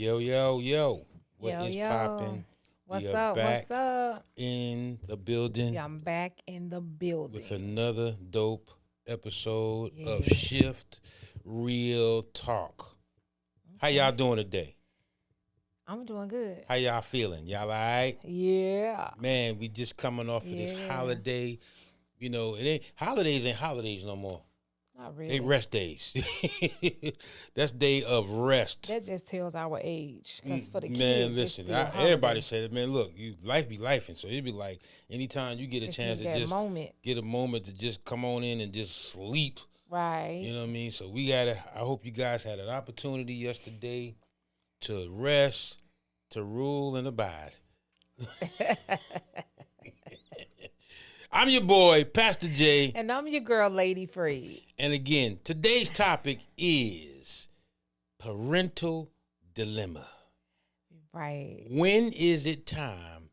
Yo, yo, yo. What Yo, is yo. popping? We What's are up? back What's up? in the building Yeah, I'm back in the with building. another dope episode of Yeah. Shift Real Talk. How y'all Okay. doing today? I'm doing good. How y'all feeling? Y'all all right? Yeah. Man, we just coming off of this Yeah. holiday. You know, holidays ain't holidays no more. Not They really. rest days. That's day of rest. That just tells our age. Because for the Man, kids, listen, it's still everybody holiday. said it. Man, look, life be life, and so it'd be like anytime you get a Just chance need to that just moment. get a moment to just come on in and just sleep. Right. You know what I mean? So I hope you guys had an opportunity yesterday to rest, to rule and abide. I'm your boy, Pastor J. And I'm your girl, Lady Freed. And again, today's topic is parental dilemma. Right. When is it time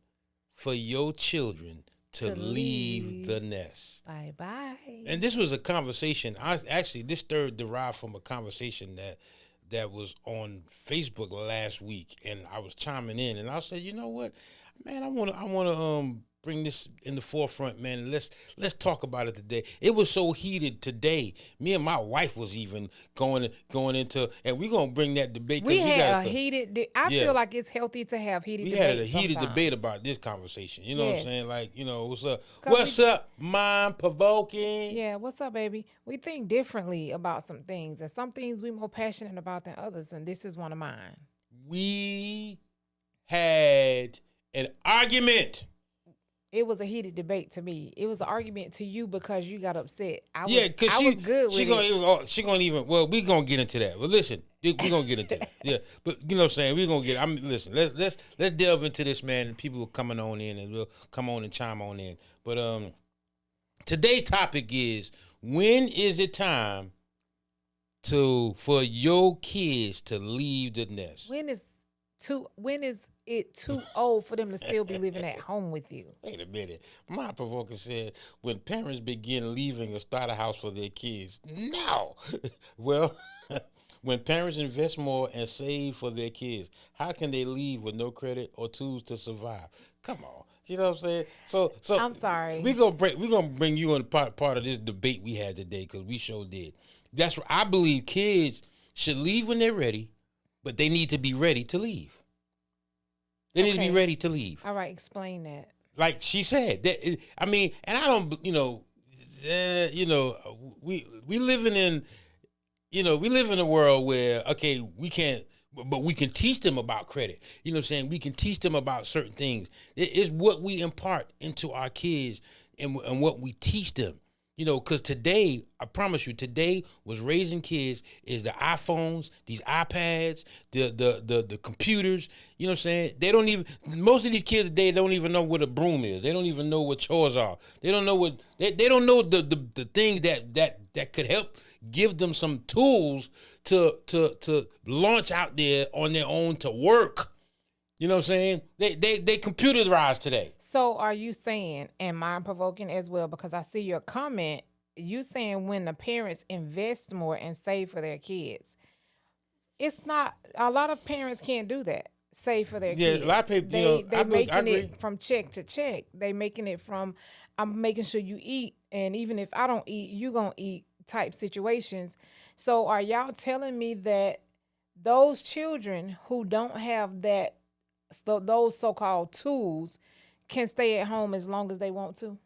for your children to To leave leave. the nest? Bye-bye. And this was a conversation. This third derived from a conversation that was on Facebook last week, and I was chiming in, and I said, you know what, man, I wanna bring this in the forefront, man. And let's talk about it today. It was so heated today. Me and my wife was even going into, and we're gonna bring that debate. We had got a heated. I Yeah. feel like it's healthy to have heated we debate. had a heated debate sometimes. about this conversation. You know what I'm Yes. saying? Like, you know, what's up? 'Cause What's up, mind provoking? Yeah, what's up, baby? We think differently about some things, and some things we're more passionate about than others, and this is one of mine. We had an argument. It was a heated debate to me. It was an argument to you because you got upset. I was, Yeah, because I was good with it. she gonna even, well, we gonna get into that. But listen, we gonna get into that. Yeah, but you know what I'm saying? We gonna listen, let's delve into this, man, and people are coming on in, and we'll come on and chime on in. But today's topic is, when is it time for your kids to leave the nest? When is it too old for them to still be living at home with you? Wait a minute. Mind provoking said, when parents begin leaving or start a house for their kids. No. Well, when parents invest more and save for their kids, how can they leave with no credit or tools to survive? Come on. You know what I'm saying? So I'm sorry. We're gonna bring you on part of this debate we had today, because we sure did. That's what I believe. Kids should leave when they're ready, but they need to be ready to leave. They need to be Okay. ready to leave. All right, explain that. Like she said, and I don't, we living in, we live in a world where, okay, we can't, but we can teach them about credit. You know what I'm saying? We can teach them about certain things. It's what we impart into our kids and what we teach them. You know, because today, I promise you, today was raising kids is the iPhones, these iPads, the computers. You know what I'm saying? They don't even, most of these kids today don't even know what a broom is. They don't even know what chores are. They don't know what, they don't know the things that could help give them some tools to launch out there on their own to work. You know what I'm saying? They computerized today. So are you saying, and mind provoking as well, because I see your comment, you saying when the parents invest more and save for their kids. It's not, a lot of parents can't do that. Save for their kids. A lot of people, they making I agree. it from check to check. They making it from, I'm making sure you eat, and even if I don't eat, you gonna eat type situations. So are y'all telling me that those children who don't have those so-called tools can stay at home as long as they want to?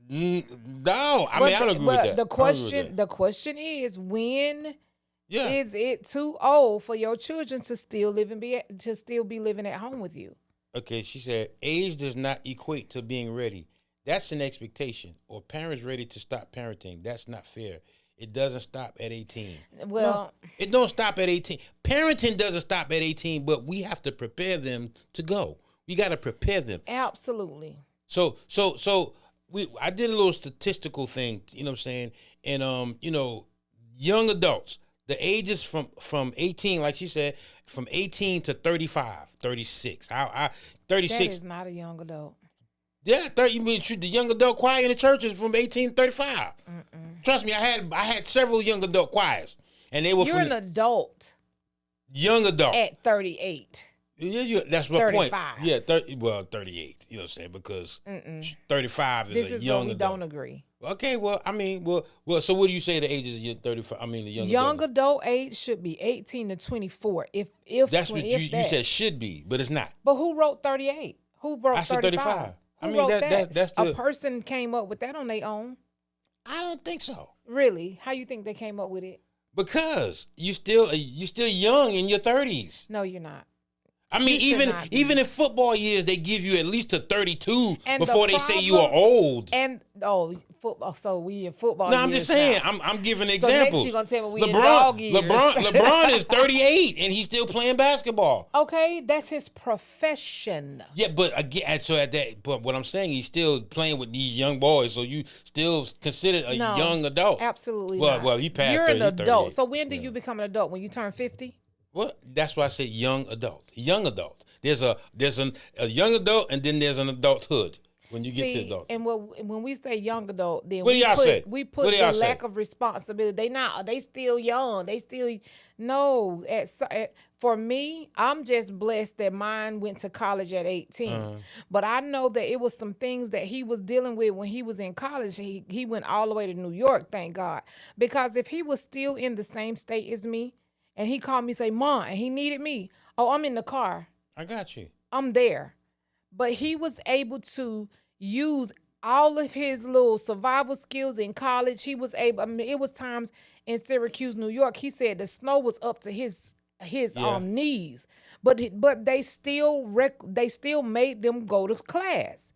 No, I don't agree with that. The question is, when Yeah. is it too old for your children to still be living at home with you? Okay, she said, age does not equate to being ready. That's an expectation. Or parents ready to stop parenting. That's not fair. It doesn't stop at 18. Well, no, it don't stop at 18. Parenting doesn't stop at 18, but we have to prepare them to go. We got to prepare them. absolutely. So I did a little statistical thing, you know what I'm saying? And young adults, the ages from 18, like she said, from 18 to 35, 36. 36. That is not a young adult. Yeah, you mean the young adult choir in the church is from 18 to 35. Trust me, I had several young adult choirs, and they were You're an adult. young adult. at 38. Yeah, that's my point. 35. Yeah, 38. You know what I'm saying? Because 35 is This a is young where we adult. don't agree. Okay, well, I mean, well. So, what do you say the ages of your 35? I mean, the Young adult age should be 18 to 24. If That's 20, what if you that. said should be, but it's not. But who wrote 38? Who wrote I said 35. Who I mean, wrote that? that's a the. person came up with that on their own. I don't think so. Really? How you think they came up with it? Because you still young in your 30s. No, you're not. I mean, You should not be. even in football years, they give you at least to 32 And before the they say you are problem- old. And football. So we in football. No, I'm just saying. years now. I'm giving So examples. next you gonna tell me we in dog years. LeBron is 38 and he's still playing basketball. Okay, that's his profession. Yeah, but again, so at that, but what I'm saying, he's still playing with these young boys. So you still considered a No, young adult. Absolutely Well, not. well, he passed You're 30, an adult. 38. So when do you become an adult? When you turn 50? Well, that's why I said young adult. Young adult. There's a young adult and then there's an adulthood when you get to adult. And when we say young adult, then What do y'all say? we What put do the y'all say? lack of responsibility. They still young. They still no. For me, I'm just blessed that mine went to college at 18. But I know that it was some things that he was dealing with when he was in college. He went all the way to New York, thank God. Because if he was still in the same state as me, and he called me say, "Mom," and he needed me, oh, I'm in the car. I got you. I'm there. But he was able to use all of his little survival skills in college. He was able, I mean, it was times in Syracuse, New York, he said the snow was up to his knees. But they still made them go to class.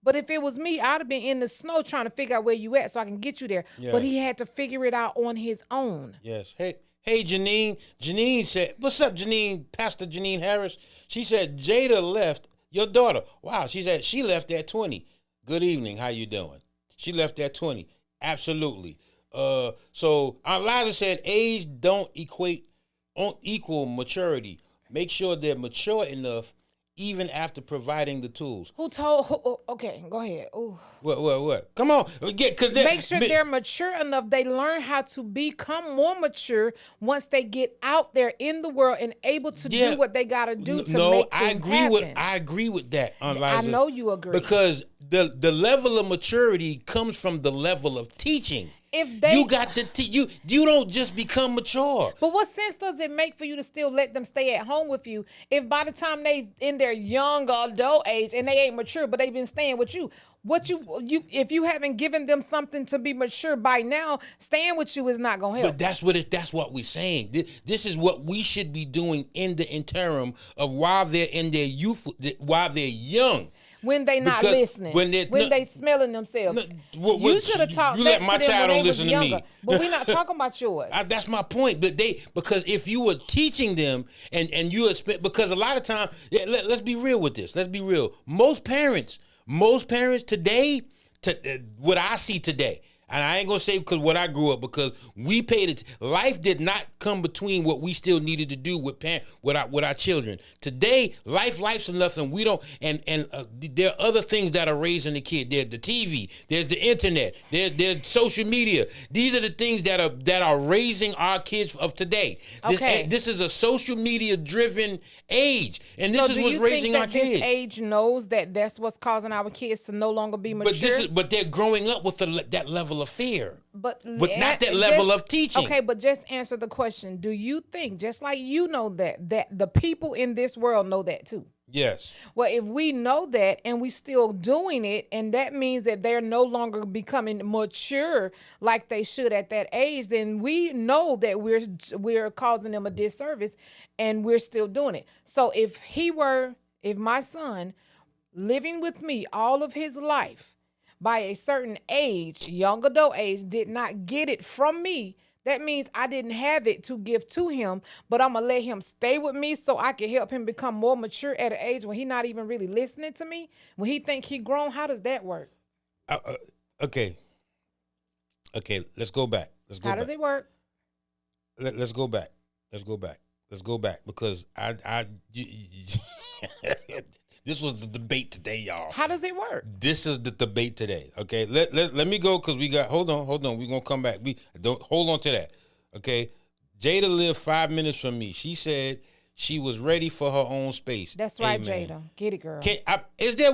But if it was me, I'd have been in the snow trying to figure out where you at so I can get you there. Yes. But he had to figure it out on his own. Yes. Hey, Janine. Janine said, "What's up, Janine? Pastor Janine Harris." She said, "Jada left your daughter." Wow. She said she left at 20. Good evening. How you doing? She left at 20. Absolutely. So Aunt Liza said, "Age don't equal maturity. Make sure they're mature enough, even after providing the tools." Okay, go ahead. Ooh. What? Come on. Make sure they're mature enough. They learn how to become more mature once they get out there in the world and able to do what they got to do to make things happen. I agree with that, Aunt Liza. I know you agree. Because the level of maturity comes from the level of teaching. If they, you got to you don't just become mature. But what sense does it make for you to still let them stay at home with you if by the time they in their young adult age and they ain't mature, but they've been staying with you? If you haven't given them something to be mature by now, staying with you is not gonna help. But that's what we're saying. This is what we should be doing in the interim of while they're in their youth, while they're young. When they not listening, when they smelling themselves. You should have talked you back let my to them child when don't they was listen to younger. me. But we're not talking about yours. That's my point. But because if you were teaching them and you expect, because a lot of time, let's be real with this. Let's be real. Most parents today, what I see today, and I ain't gonna say because what I grew up, because we paid it. Life did not come between what we still needed to do with our children. Today, life's enough, and we don't. And there are other things that are raising the kid. There's the TV. There's the internet. There's social media. These are the things that are raising our kids of today. This is a social media driven age, and this is what's raising our kids. This age knows that that's what's causing our kids to no longer be mature. But they're growing up with that level of fear. But not that level of teaching. Okay, but just answer the question. Do you think, just like you know that the people in this world know that too? Yes. Well, if we know that and we still doing it, and that means that they're no longer becoming mature like they should at that age, then we know that we're causing them a disservice, and we're still doing it. So if my son living with me all of his life, by a certain age, young adult age, did not get it from me, that means I didn't have it to give to him, but I'm going to let him stay with me so I can help him become more mature at an age when he's not even really listening to me, when he think he grown. How does that work? Okay, let's go back. How does it work? Let's go back because this was the debate today, y'all. How does it work? This is the debate today. Okay, let me go because we got. Hold on. We're gonna come back. We don't hold on to that. Okay, Jada lived 5 minutes from me. She said she was ready for her own space. That's right, Amen. Jada. Get it, girl. Is there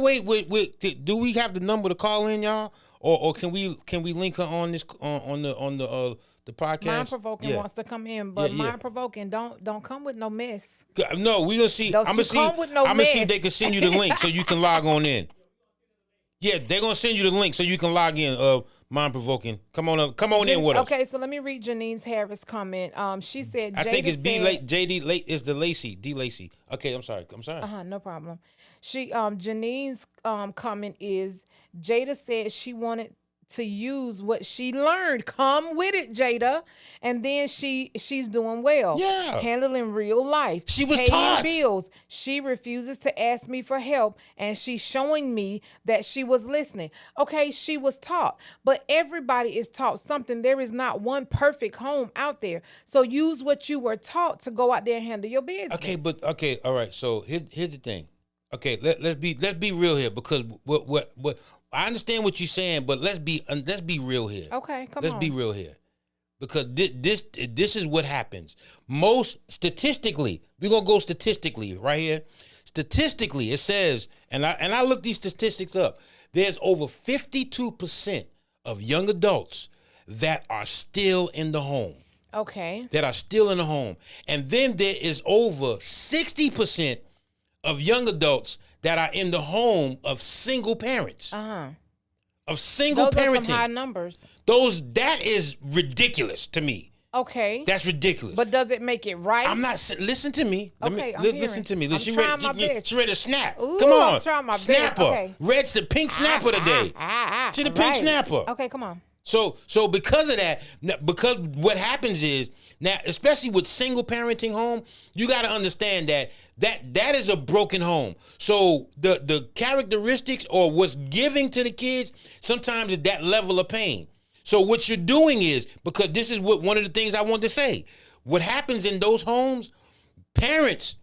do we have the number to call in, y'all, or can we link her on this on the podcast? Mind Provoking wants to come in, but Mind Provoking don't come with no mess. No, we gonna see. I'm gonna see. I'm gonna see if they can send you the link so you can log on in. Yeah, they're gonna send you the link so you can log in. Mind Provoking. Come on in with us. Okay, so let me read Janine's Harris comment. She said, I think it's JD late is the Lacey, D Lacey. Okay, I'm sorry. No problem. Janine's comment is Jada said she wanted to use what she learned. Come with it, Jada. And then she's doing well. Yeah. Handling real life. She was paying taught. bills. She refuses to ask me for help, and she's showing me that she was listening. Okay, she was taught, but everybody is taught something. There is not one perfect home out there. So use what you were taught to go out there and handle your business. Okay, all right. So here's the thing. Okay, let's be real here, because what I understand what you're saying, but let's be real here. Okay, let's be real here, because this is what happens. Most statistically, we're gonna go statistically right here. Statistically, it says, and I looked these statistics up. There's over 52% of young adults that are still in the home. Okay. That are still in the home, and then there is over 60% of young adults that are in the home of single parents. Of single Those parenting. Are some high numbers. That is ridiculous to me. Okay. That's ridiculous. But does it make it right? I'm not. Listen to me. Listen to me. She trying my best. She ready to snap. Ooh, Come on. I'm trying my snapper. best. Okay. Red's the pink snapper today. She's the pink snapper. Okay, come on. So because of that, because what happens is, now, especially with single parenting home, you got to understand that is a broken home. So the characteristics or what's giving to the kids sometimes is that level of pain. So what you're doing is, because this is one of the things I want to say, what happens in those homes, parents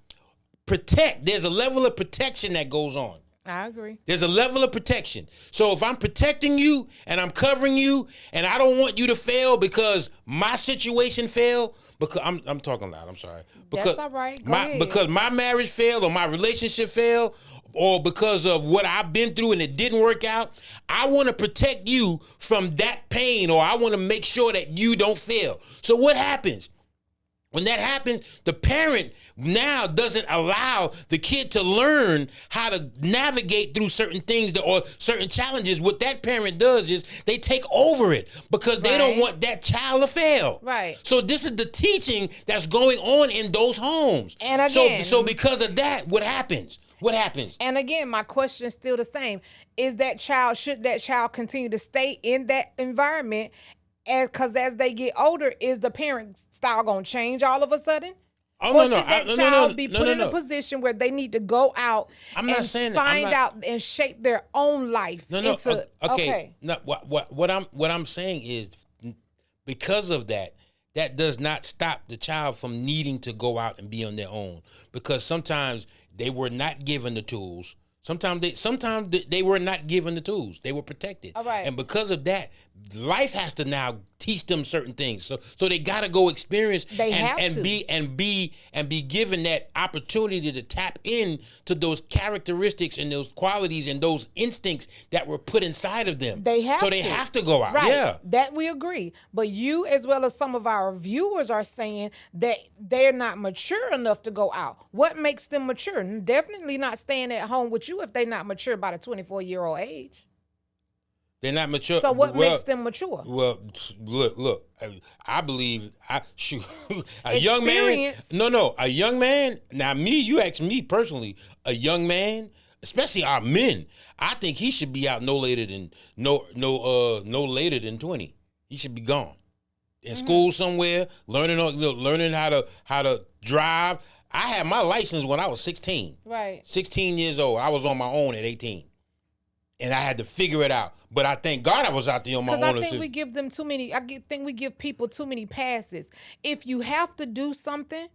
protect. There's a level of protection that goes on. I agree. There's a level of protection. So if I'm protecting you and I'm covering you and I don't want you to fail because my situation failed, because I'm talking loud, I'm sorry. Because that's all right. Go ahead. Because my marriage failed or my relationship failed or because of what I've been through and it didn't work out, I want to protect you from that pain, or I want to make sure that you don't fail. So what happens? When that happens, the parent now doesn't allow the kid to learn how to navigate through certain things or certain challenges. What that parent does is they take over it because they don't want that child to fail. Right. So this is the teaching that's going on in those homes. And again, so because of that, what happens? What happens? And again, my question is still the same. Should that child continue to stay in that environment? Because as they get older, is the parent style going to change all of a sudden? Or should that child be put in a position where they need to go out and find out and shape their own life? Okay. No, what I'm saying is, because of that does not stop the child from needing to go out and be on their own, because sometimes they were not given the tools. Sometimes they were not given the tools. They were protected. All right. And because of that, life has to now teach them certain things. So they gotta go experience and be given that opportunity to tap in to those characteristics and those qualities and those instincts that were put inside of them. They have to go out. Right. Yeah. That we agree. But you, as well as some of our viewers, are saying that they're not mature enough to go out. What makes them mature? Definitely not staying at home with you if they're not mature by the 24-year-old age. They're not mature. So what makes them mature? Well, look. I believe a young man. A young man. Now, you ask me personally, a young man, especially our men. I think he should be out no later than 20. He should be gone in school somewhere, learning how to drive. I had my license when I was 16. Right. 16 years old. I was on my own at 18. And I had to figure it out. But I thank God I was out there on my own. Because I think we give them too many, think we give people too many passes. If you have to do something,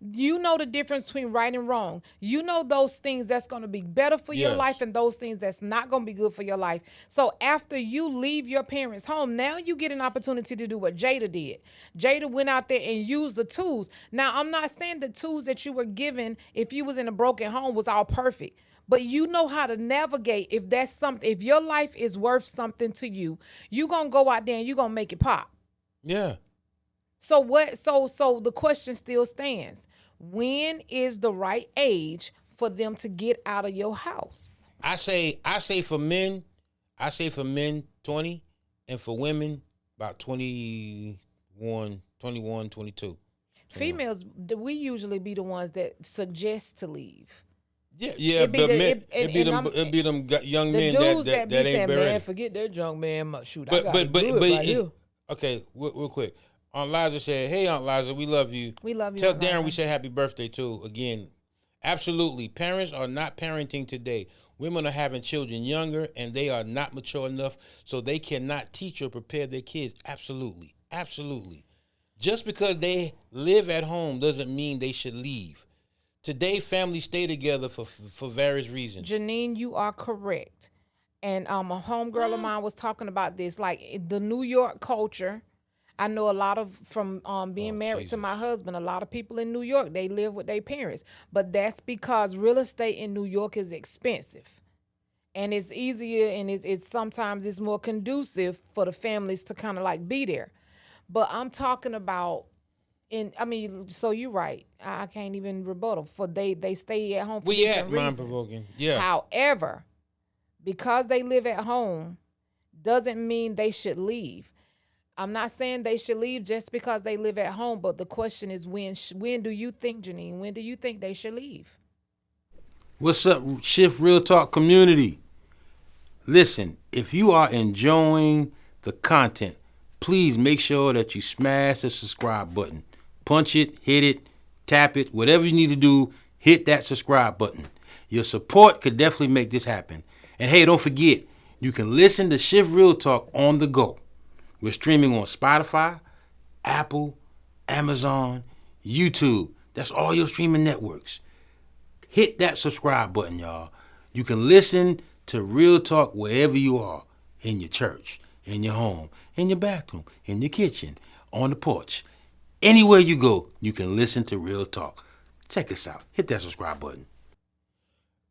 You know the difference between right and wrong. You know those things that's going to be better for your life Yes. and those things that's not going to be good for your life. So after you leave your parents' home, now you get an opportunity to do what Jada did. Jada went out there and used the tools. Now, I'm not saying the tools that you were given if you was in a broken home was all perfect. But you know how to navigate if that's something, if your life is worth something to you, you gonna go out there and you gonna make it pop. Yeah. So what so the question still stands. When is the right age for them to get out of your house? I say for men, 20, and for women about 21, 22. 21. Females, we usually be the ones that suggest to leave. Yeah, yeah, It be but the men, it, and it be them young the men dudes that be that ain't saying, been man, ready. forget that junk, man. Shoot, I But got it but but good but right here. okay, real quick. Aunt Liza said, "Hey, Aunt Liza, we love you. We love you, Tell Aunt Darren Liza. we said happy birthday too. Again, absolutely. Parents are not parenting today. Women are having children younger, and they are not mature enough, so they cannot teach or prepare their kids. Absolutely, absolutely. Just because they live at home doesn't mean they should leave. Today, families stay together for various reasons. Janine, you are correct. And a homegirl of mine was talking about this, like the New York culture. I know a lot of from being Oh married to my Jesus. husband. A lot of people in New York they live with their parents, but that's because real estate in New York is expensive, and it's easier and it's sometimes it's more conducive for the families to kind of like be there. But I'm talking about I mean, so you're right. I can't even rebuttal for they stay at home for We at different mind reasons. provoking. Yeah. However, because they live at home doesn't mean they should leave. I'm not saying they should leave just because they live at home, but the question is when do you think, Janine, when do you think they should leave? What's up, Shift Real Talk community? Listen, if you are enjoying the content, please make sure that you smash the subscribe button. Punch it, hit it, tap it, whatever you need to do, hit that subscribe button. Your support could definitely make this happen. And hey, don't forget, you can listen to Shift Real Talk on the go. We're streaming on Spotify, Apple, Amazon, YouTube. That's all your streaming networks. Hit that subscribe button, y'all. You can listen to Real Talk wherever you are, in your church, in your home, in your bathroom, in your kitchen, on the porch. Anywhere you go, you can listen to Real Talk. Check us out. Hit that subscribe button.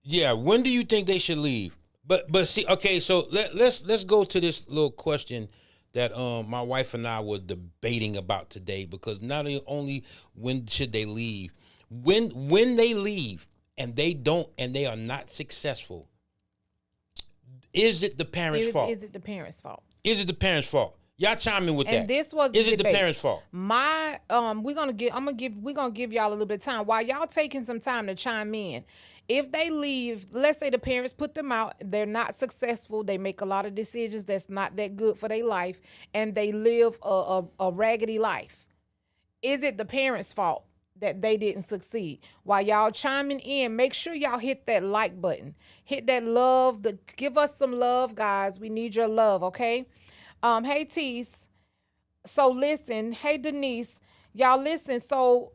Yeah, when do you think they should leave? But see, okay, so let's go to this little question that my wife and I were debating about today, because not only when should they leave, when they leave and they are not successful, is it the parents' fault? Is it the parents' fault? Is it the parents' fault? Y'all chime in with And that. this was Is the it the debate. parents' fault? We're gonna give y'all a little bit of time while y'all taking some time to chime in. If they leave, let's say the parents put them out, they're not successful, they make a lot of decisions that's not that good for their life, and they live a raggedy life. Is it the parents' fault that they didn't succeed? While y'all chiming in, make sure y'all hit that like button. Hit that love. Give us some love, guys. We need your love, okay? Hey Tease. So listen, hey Denise, y'all listen. So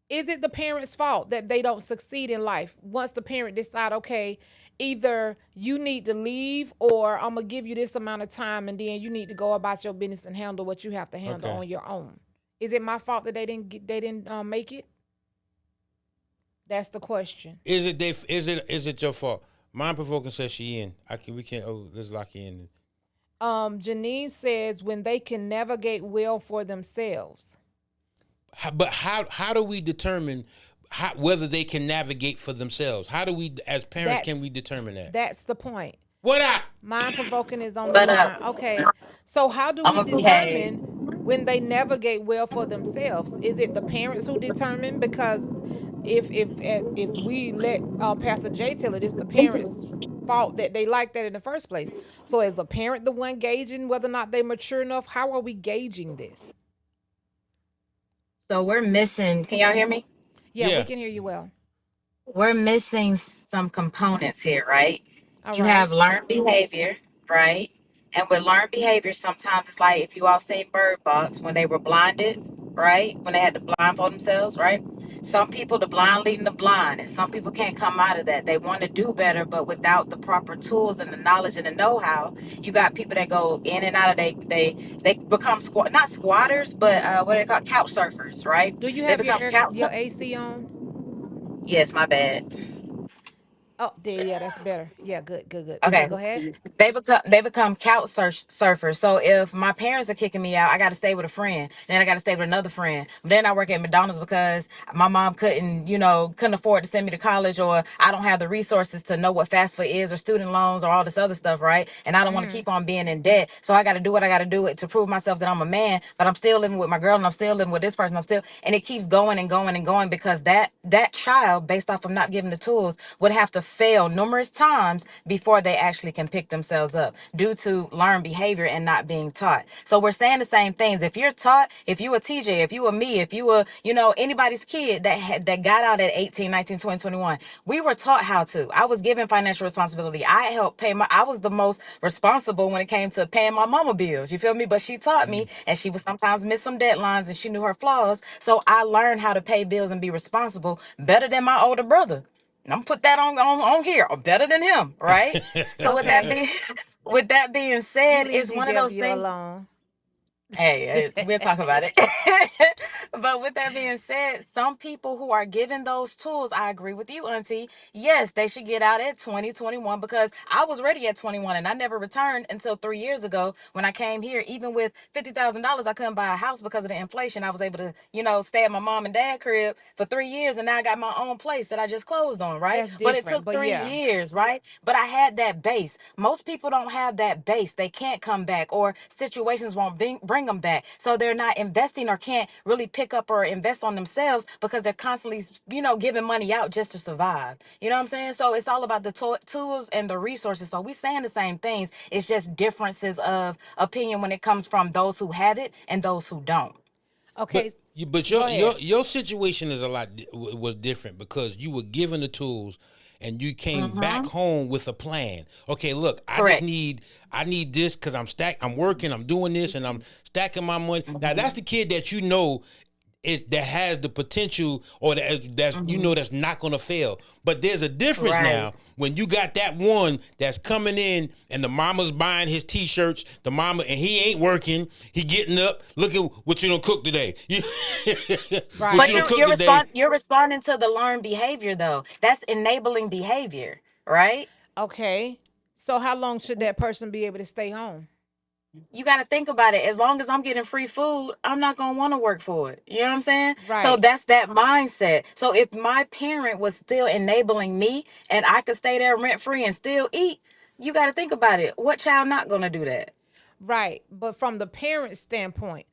is it the parents' fault that they don't succeed in life? Once the parent decide, okay, either you need to leave or I'm gonna give you this amount of time and then you need to go about your business and handle what you have to handle Okay. on your own. Is it my fault that they didn't make it? That's the question. Is it your fault? Mind provoking says she in. We can't. Oh, let's lock you in. Janine says when they can navigate well for themselves. But how do we determine whether they can navigate for themselves? How do we, as parents, can we determine that? That's the point. What up? Mind provoking is on the But line. Okay. So how do I'm we gonna behave. determine when they navigate well for themselves? Is it the parents who determine? Because if we let Pastor Jay tell it, it's the parents' fault that they like that in the first place. So is the parent the one gauging whether or not they're mature enough? How are we gauging this? So we're missing. Can y'all hear me? Yeah, we Yeah. can hear you well. We're missing some components here, right? All You right. have learned behavior, right? And with learned behavior, sometimes it's like if you all seen Bird Box when they were blinded, right? When they had to blindfold themselves, right? Some people, the blind leading the blind, and some people can't come out of that. They want to do better, but without the proper tools and the knowledge and the know-how, you got people that go in and out of they become not squatters, but what are they called, couch surfers, right? Do you They have become couch. your AC on? Yes, my bad. Oh, there. Yeah, that's better. Yeah, good, good, good. Okay, Okay. go ahead. They become couch surfers. So if my parents are kicking me out, I got to stay with a friend. Then I got to stay with another friend. Then I work at McDonald's because my mom couldn't afford to send me to college, or I don't have the resources to know what fast food is, or student loans, or all this other stuff, right? And I don't want to Mm-hmm. keep on being in debt. So I got to do what I got to do it to prove myself that I'm a man. But I'm still living with my girl, and I'm still living with this person. And it keeps going and going and going because that child, based off of not given the tools, would have to fail numerous times before they actually can pick themselves up due to learned behavior and not being taught. So we're saying the same things. If you're taught, if you a TJ, if you a me, if you a, anybody's kid that got out at 18, 19, 20, 21, we were taught how to. I was given financial responsibility. I was the most responsible when it came to paying my mama bills. You feel me? But she taught me, and she would sometimes miss some deadlines, and she knew her flaws. So I learned how to pay bills and be responsible better than my older brother. And I'm put that on here, or better than him, right? So with that Okay. being with that being You said, leave it's one of those DW things. alone. Hey, we'll talk about it. But with that being said, some people who are given those tools, I agree with you, Auntie. Yes, they should get out at 20, 21, because I was ready at 21 and I never returned until 3 years ago when I came here. Even with $50,000, I couldn't buy a house because of the inflation. I was able to, stay at my mom and dad crib for 3 years, and now I got my own place that I just closed on, right? That's But it different, took but three yeah. years, right? But I had that base. Most people don't have that base. They can't come back, or situations won't bring them back. So they're not investing, or can't really pick up or invest on themselves because they're constantly, giving money out just to survive. You know what I'm saying? So it's all about the tools and the resources. So we saying the same things. It's just differences of opinion when it comes from those who have it and those who don't. Okay, but go ahead. your situation is was different because you were given the tools and you came back Mm-hmm. home with a plan. Okay, look, Correct. I need this because I'm working, I'm doing this, and I'm stacking my money. Now Mm-hmm. that's the kid that that has the potential, or that's Mm-hmm. that's not gonna fail. But there's a difference Right. now when you got that one that's coming in and the mama's buying his t-shirts, the mama, and he ain't working, he getting up, look at what you done cook today. What Right. But you done you're cook you're today. respond you're responding to the learned behavior though. That's enabling behavior, right? Okay. So how long should that person be able to stay home? You got to think about it. As long as I'm getting free food, I'm not going to want to work for it. You know what I'm saying? So Right. that's that mindset. So if my parent was still enabling me and I could stay there rent free and still eat, you got to think about it. What child not going to do that? Right. But from the parent standpoint,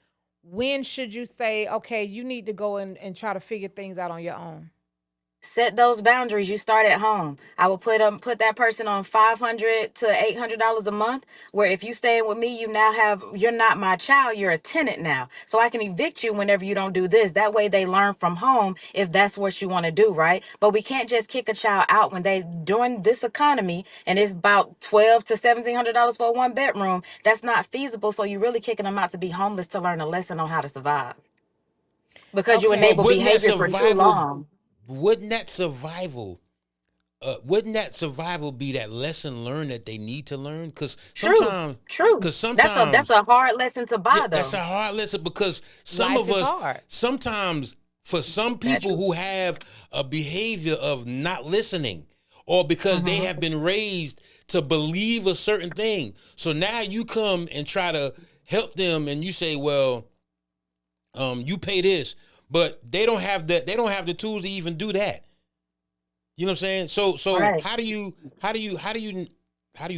when should you say, okay, you need to go and try to figure things out on your own? Set those boundaries. You start at home. I will put that person on $500 to $800 a month. Where if you staying with me, you're not my child. You're a tenant now. So I can evict you whenever you don't do this. That way they learn from home if that's what you want to do, right? But we can't just kick a child out when they during this economy and it's about $1,200 to $1,700 for a one bedroom. That's not feasible. So you're really kicking them out to be homeless to learn a lesson on how to survive because you But Okay. enable behavior for too long. wouldn't that survival wouldn't that survival be that lesson learned that they need to learn? True, true. Because That's sometimes, a hard lesson to yeah, buy that's though. a hard lesson because some Life of is us, hard. sometimes for some That's people who have a behavior of not listening, or because they mm-hmm. have been raised to believe a certain thing. So now you come and try to help them and you say, well, you pay this, but they don't have the tools to even do that. You know what I'm saying? So Right. how do you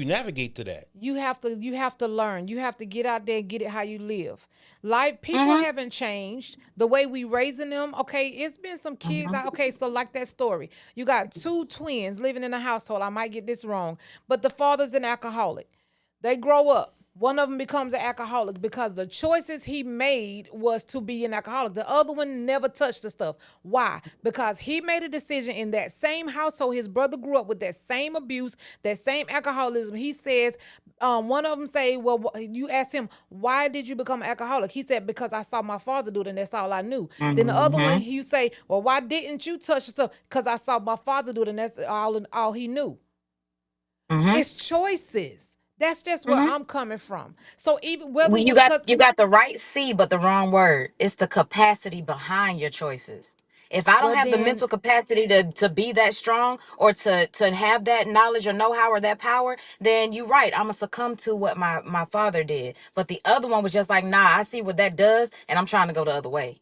navigate to that? You have to learn. You have to get out there and get it how you live. Like people Mm-hmm. haven't changed the way we raising them. Okay, it's been some kids Mm-hmm. out. Okay, so like that story, you got two twins living in a household. I might get this wrong, but the father's an alcoholic. They grow up. One of them becomes an alcoholic because the choices he made was to be an alcoholic. The other one never touched the stuff. Why? Because he made a decision in that same household. His brother grew up with that same abuse, that same alcoholism. He says, one of them say, well, you ask him, why did you become an alcoholic? He said, because I saw my father do it and that's all I knew. Then the other one, you say, well, why didn't you touch the stuff? Because I saw my father do it and that's all he knew. It's choices. That's just where I'm coming from. So even whether Well, you got the right C, but the wrong word. It's the capacity behind your choices. If I don't well have the then mental capacity to be that strong or to have that knowledge or know-how or that power, then you're right. I'm gonna succumb to what my father did. But the other one was just like, nah, I see what that does, and I'm trying to go the other way.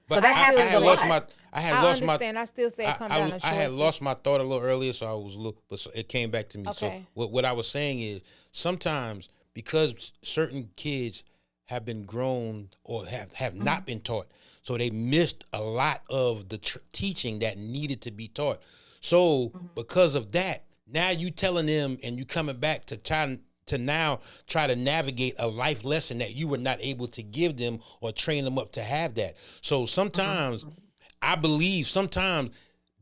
So But that I I happens a had still lost say lot. my understand. I still say it come down to I had choices. lost my thought a little earlier, so I was a little, but it came back to me. So Okay. what I was saying is sometimes because certain kids have been grown or have not been taught, so they missed a lot of the teaching that needed to be taught. So because of that, now you telling them and you coming back to now try to navigate a life lesson that you were not able to give them or train them up to have that. So sometimes I believe sometimes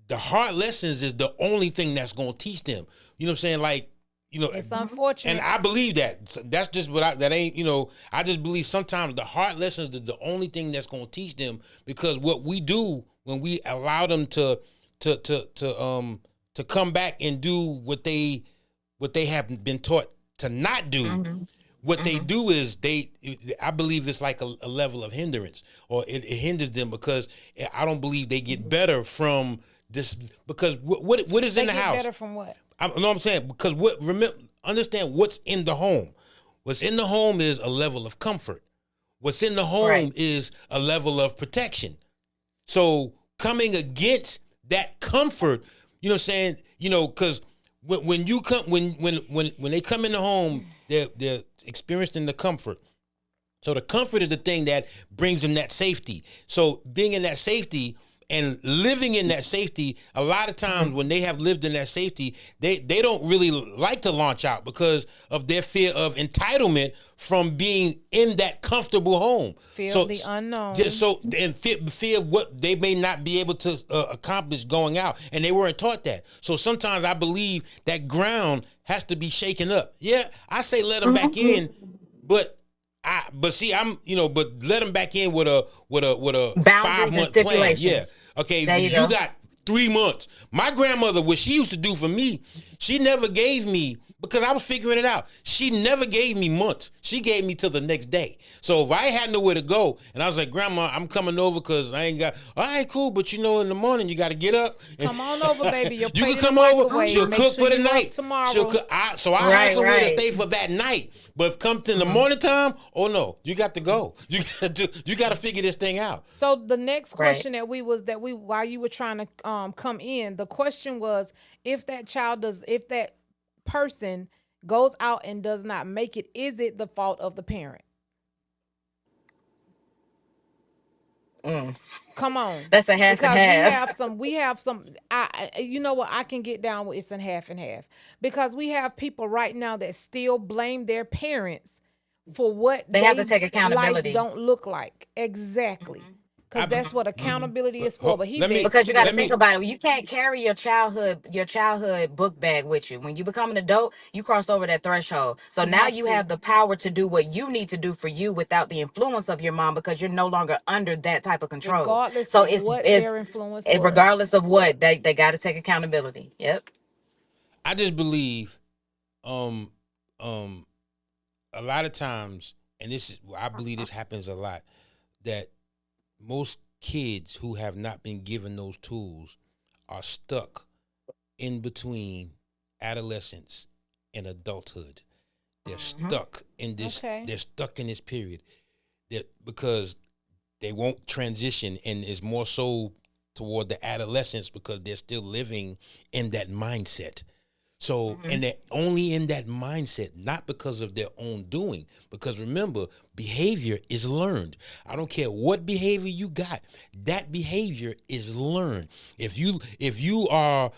the hard lessons is the only thing that's going to teach them. You know what I'm saying? Like, you know, It's and unfortunate. I believe that. That's just what that ain't, you know, I just believe sometimes the hard lessons is the only thing that's going to teach them, because what we do when we allow them to come back and do what they have been taught to not do, what they do is I believe it's like a level of hindrance, or it hinders them, because I don't believe they get better from this, because what is They in the get house? better from what? I know what I'm saying, because understand what's in the home. What's in the home is a level of comfort. What's in the home Right. is a level of protection. So coming against that comfort, you know what I'm saying, you know, because when you come when they come in the home, they're experiencing the comfort. So the comfort is the thing that brings them that safety. So being in that safety and living in that safety, a lot of times when they have lived in that safety, they don't really like to launch out because of their fear of entitlement from being in that comfortable home. Fear So of the unknown. and fear of what they may not be able to accomplish going out, and they weren't taught that. So sometimes I believe that ground has to be shaken up. Yeah, I say let them back in, but let them back in with a Boundaries and 5-month plan. Yeah. stipulations. Okay, There you you go. got 3 months. My grandmother, what she used to do for me, she never gave me, because I was figuring it out. She never gave me months. She gave me till the next day. So if I had nowhere to go, and I was like, Grandma, I'm coming over because I ain't got, all right, cool, but you know, in the morning you got to get up. Come on over, baby. Your You plate can in the come over. microwave. She'll Make cook sure for the you up night. tomorrow. She'll cook. So I Right, have somewhere to right. stay for that night. But come to the morning time, oh no, you got to go. You got to figure this thing out. So the next Right. question while you were trying to come in, the question was, if that person goes out and does not make it, is it the fault of the parent? Come on. That's a half and Because half. we have some you know what, I can get down with it's in half and half, because we have people right now that still blame their parents for what They have to take life accountability. don't look like. Exactly. Because that's what accountability is for. But he Let me- begs Because to you got to let differ. think me about it. You can't carry your childhood book bag with you. When you become an adult, you cross over that threshold. So You now have you to. have the power to do what you need to do for you without the influence of your mom, because you're no longer under that type of control. Regardless So of what their influence was. regardless of what, they got to take accountability. Yep. I just believe, um, a lot of times, and I believe this happens a lot, that most kids who have not been given those tools are stuck in between adolescence and adulthood. They're stuck in this. Okay. They're stuck in this period because they won't transition, and it's more so toward the adolescence because they're still living in that mindset. So, and they're only in that mindset, not because of their own doing. Because remember, behavior is learned. I don't care what behavior you got, that behavior is learned. If you are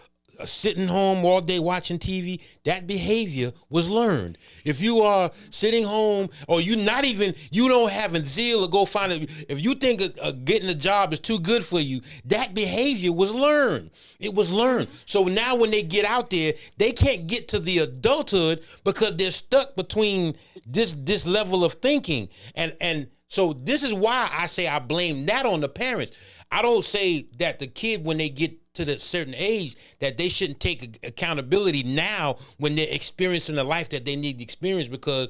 sitting home all day watching TV, that behavior was learned. If you are sitting home, or you don't have a zeal to go find it. If you think getting a job is too good for you, that behavior was learned. It was learned. So now when they get out there, they can't get to the adulthood because they're stuck between this level of thinking. And so this is why I say I blame that on the parents. I don't say that the kid, when they get to the certain age, that they shouldn't take accountability now when they're experiencing the life that they need to experience, because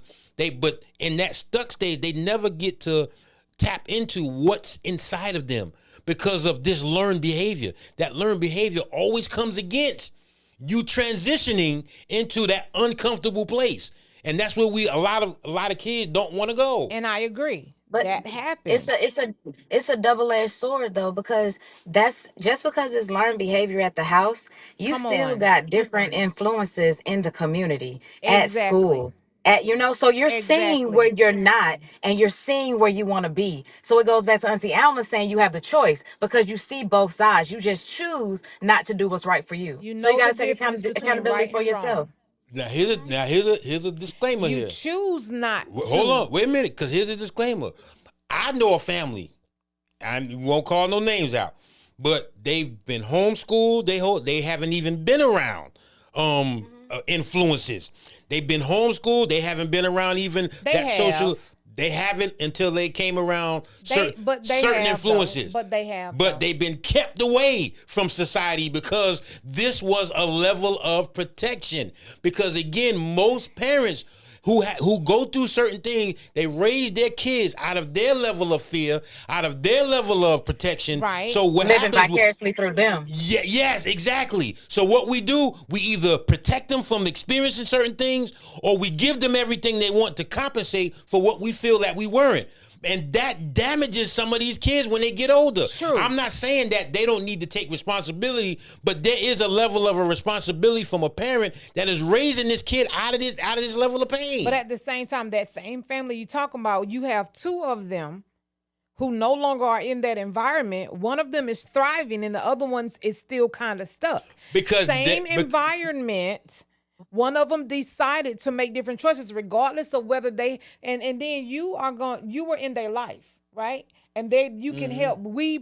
but in that stuck stage, they never get to tap into what's inside of them because of this learned behavior. That learned behavior always comes against you transitioning into that uncomfortable place. And that's where a lot of kids don't want to go. And I agree. But That happens. it's a double-edged sword though, because that's just because it's learned behavior at the house, you Come still on. got different influences in the community, at Exactly. school, so you're seeing where Exactly. you're not, and you're seeing where you want to be. So it goes back to Auntie Alma saying you have the choice because you see both sides. You just choose not to do what's right for you. You So you know got the to take difference between accountability right for and yourself. wrong. Now here's a disclaimer You here. choose not Hold to. on, wait a minute, because here's a disclaimer. I know a family, and we won't call no names out, but they've been homeschooled. They haven't even been around influences. They've been homeschooled. They haven't been around even They that social. have. They haven't until they came around certain They have, influences. But they have. But though. they've been kept away from society because this was a level of protection. Because again, most parents who go through certain things, they raise their kids out of their level of fear, out of their level of protection. Right. So what Living happens? vicariously through them. Yeah, yes, exactly. So what we do, we either protect them from experiencing certain things, or we give them everything they want to compensate for what we feel that we weren't. And that damages some of these kids when they get older. True. I'm not saying that they don't need to take responsibility, but there is a level of a responsibility from a parent that is raising this kid out of this level of pain. But at the same time, that same family you talking about, you have two of them who no longer are in that environment. One of them is thriving and the other one is still kind of stuck. Because same environment. One of them decided to make different choices regardless of whether they and then you were in their life, right? And you can help. We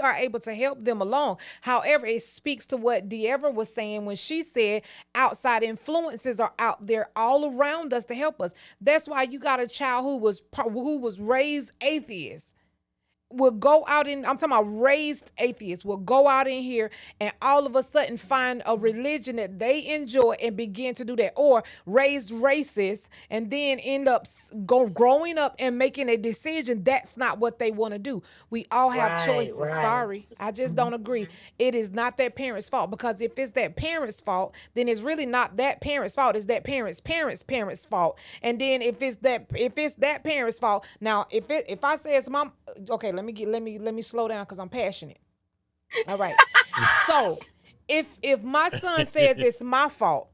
are able to help them along. However, it speaks to what De'Evra was saying when she said outside influences are out there all around us to help us. That's why you got a child who was raised atheist, will go out in, I'm talking about raised atheists, will go out in here and all of a sudden find a religion that they enjoy and begin to do that, or raised racist and then end up growing up and making a decision that's not what they want to do. We all have choices. Sorry, I just don't agree. It is not that parent's fault, because if it's that parent's fault, then it's really not that parent's fault. It's that parent's fault. And then if it's that parent's fault, now if I say it's mom, okay, let me slow down because I'm passionate. All right. So if my son says it's my fault,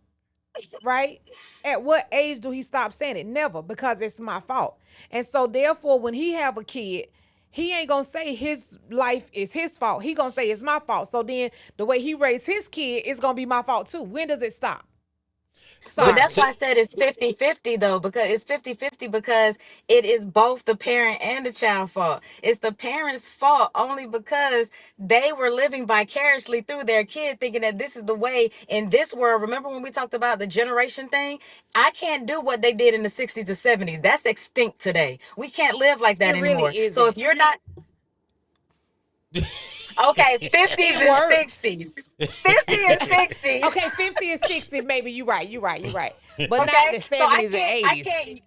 right? At what age do he stop saying it? Never, because it's my fault. And so therefore, when he have a kid, he ain't gonna say his life is his fault. He gonna say it's my fault. So then the way he raised his kid is gonna be my fault too. When does it stop? But that's why I said it's 50-50 though, because it's 50-50 because it is both the parent and the child fault. It's the parent's fault only because they were living vicariously through their kid, thinking that this is the way in this world. Remember when we talked about the generation thing? I can't do what they did in the 60s and 70s. That's extinct today. We can't live like that anymore. Really isn't. So if you're not okay, 50s and 60s. 50 and 60s. Okay, 50 and 60, maybe you're right. But Okay, not the so 70s and 80s.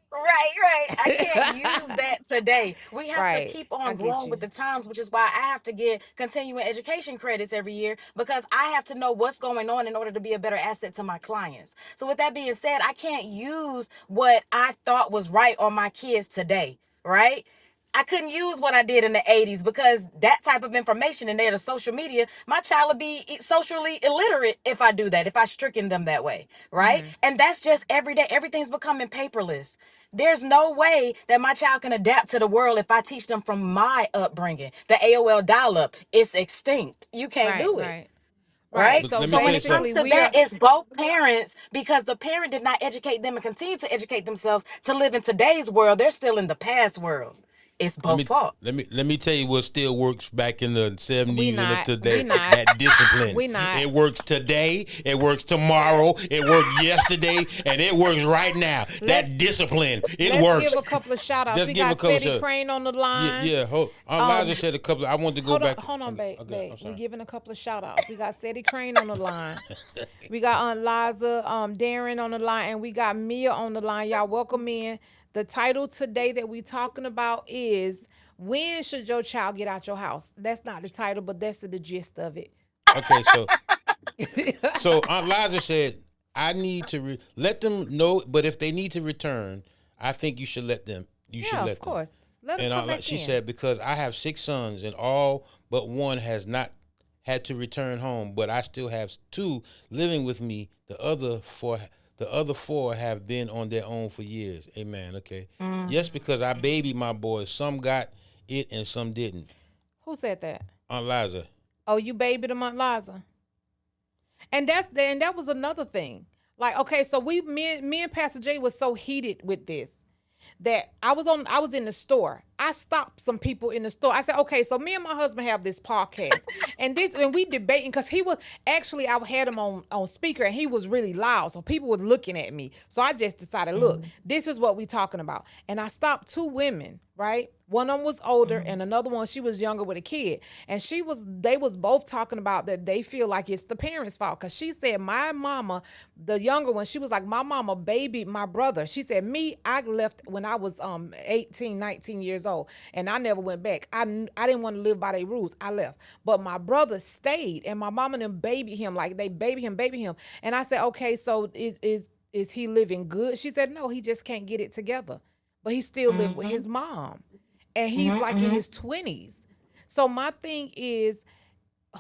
I can't use that today. We have Right, to keep I on get growing you. with the times, which is why I have to get continuing education credits every year, because I have to know what's going on in order to be a better asset to my clients. So with that being said, I can't use what I thought was right on my kids today, right? I couldn't use what I did in the 80s because that type of information in there, the social media, my child would be socially illiterate if I do that, if I stricken them that way, right? And that's just every day. Everything's becoming paperless. There's no way that my child can adapt to the world if I teach them from my upbringing. The AOL dial-up, it's extinct. You can't do it. Right. Right. right? But let So me So when tell you it comes basically, something. to we that, are. it's both parents because the parent did not educate them and continue to educate themselves to live in today's world. They're still in the past world. It's Let both me fault. let me tell you what still works back in the We '70s and up not. to We that not. that discipline. We not. It works today. It works tomorrow. It worked yesterday, and it works right now. Let's That discipline, it let's give works. a couple of shout outs. Just We give a got couple. Seti Crane on the Yeah, line. yeah. Liza said a couple. I wanted to go back. Hold on, Okay, babe. okay, I'm We sorry. giving a couple of shout outs. We got Seti Crane on the line. We got Aunt Liza, Darren on the line, and we got Mia on the line. Y'all welcome in. The title today that we talking about is when should your child get out your house? That's not the title, but that's the gist of it. Okay, so Aunt Liza said, I need to let them know, but if they need to return, I think you should let them. You should Yeah, let of them. course. Let them And come back she in. said, because I have 6 sons and all but one has not had to return home, but I still have 2 living with me. The other 4 have been on their own for years. Amen. Okay. Yes, because I babied my boys. Some got it and some didn't. Who said that? Aunt Liza. Oh, you baby the Aunt Liza. And that was another thing. Like, okay, so me and Pastor Jay was so heated with this that I was in the store. I stopped some people in the store. I said, okay, so me and my husband have this podcast. And we debating because he was actually I had him on speaker and he was really loud. So people was looking at me. So I just decided, look, this is what we talking about. And I stopped 2 women, right? One of them was older and another one, she was younger with a kid. And they was both talking about that they feel like it's the parents' fault. Cause she said, my mama, the younger one, she was like, my mama babied my brother. She said, I left when I was 18, 19 years old and I never went back. I didn't want to live by their rules. I left. But my brother stayed and my mama and them babied him, like they baby him. And I said, okay, so is he living good? She said, no, he just can't get it together. But he still lived with his mom. And he's like in his 20s. So my thing is,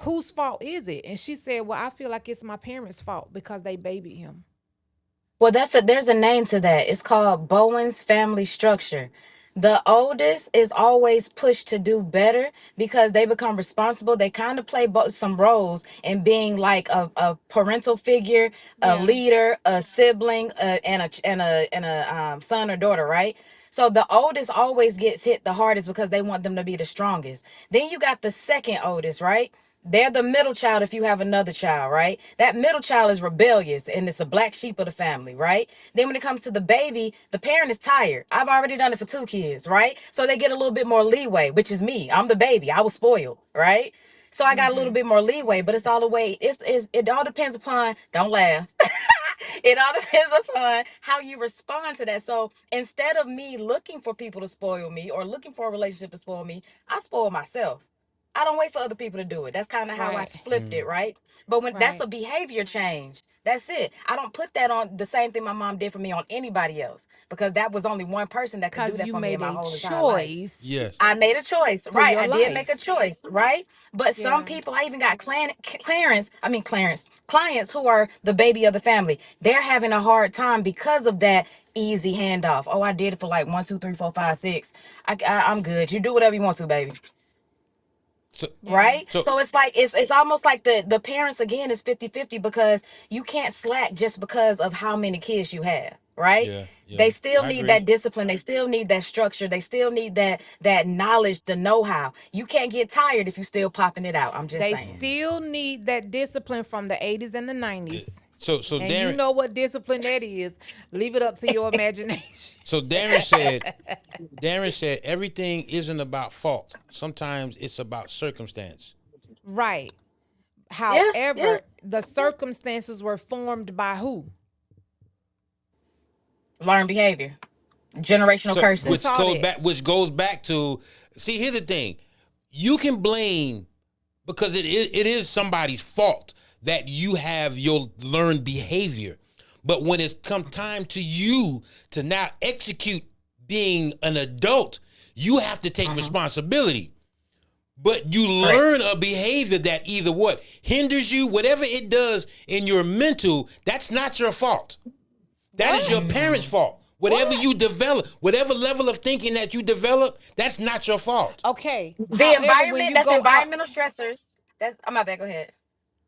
whose fault is it? And she said, well, I feel like it's my parents' fault because they babied him. Well, there's a name to that. It's called Bowen's family structure. The oldest is always pushed to do better because they become responsible. They kind of play some roles in being like a parental figure, a Yeah. leader, a sibling, and a son or daughter, right? So the oldest always gets hit the hardest because they want them to be the strongest. Then you got the second oldest, right? They're the middle child if you have another child, right? That middle child is rebellious and it's a black sheep of the family, right? Then when it comes to the baby, the parent is tired. I've already done it for 2 kids, right? So they get a little bit more leeway, which is me. I'm the baby. I was spoiled, right? So I got a little bit more leeway, but it's all the way. It all depends upon. Don't laugh. It all depends upon how you respond to that. So instead of me looking for people to spoil me or looking for a relationship to spoil me, I spoil myself. I don't wait for other people to do it. That's kind of how I Right. flipped it, right? But when that's Right. a behavior change, that's it. I don't put that on the same thing my mom did for me on anybody else because that was only one person that could do Because that you for me in made my a whole entire life. choice Yes. I made a choice, for right? your I did make a life. choice, right? But some Yeah. people, I even got clients who are the baby of the family. They're having a hard time because of that easy handoff. Oh, I did it for like 1, 2, 3, 4, 5, 6. I'm good. You do whatever you want to, baby. So, Yeah. Right? so So it's like it's almost like the parents again is 50-50 because you can't slack just because of how many kids you have, right? yeah, yeah. They still I need agree. that discipline, they still need that structure, they still need that knowledge, the know-how. You can't get tired if you still popping it out. I'm just They saying. still need that discipline from the 80s and the 90s. So And you Darren, know what discipline that is. Leave it up to your imagination. so Darren said everything isn't about fault. Sometimes it's about circumstance. Right. Yeah, yeah. However, the circumstances were formed by who? Learn behavior. Generational So Who curses. taught it? which goes back to, see, here's the thing. You can blame because it is somebody's fault that you have your learned behavior. But when it's come time to you to now execute being an adult, you have to take responsibility. But you Correct. learn a behavior that either what hinders you, whatever it does in your mental, that's not your fault. That is your parents' fault. Whatever you develop, whatever level of thinking that you develop, that's not your fault. Okay. The However, when environment, you that's go out, environmental stressors. That's I'm not bad. Go ahead.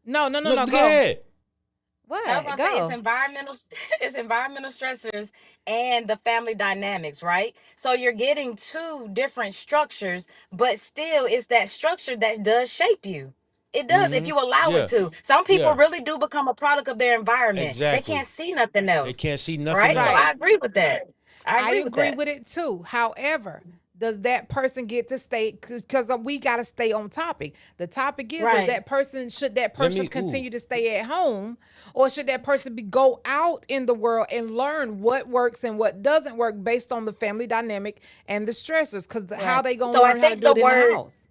No, no, no, No, no. go Go. ahead. I was What? gonna say it's Go. environmental it's environmental stressors and the family dynamics, right? So you're getting two different structures, but still it's that structure that does shape you. It does if Mm-hmm. you allow it Yeah. to. Some people Yeah. really do become a product of their environment. They can't Exactly. see nothing They else. can't see nothing Right? So I else. Right. agree with that. I I agree with agree that. with it too. However, does that person get to stay? Because we got to stay on topic. The topic is: does Right. that person should that Let person me. Ooh. continue to stay at home, or should that person be go out in the world and learn what works and what doesn't work based on the family dynamic and the stressors? Because how Right. they gonna So I learn how to think do it in the house?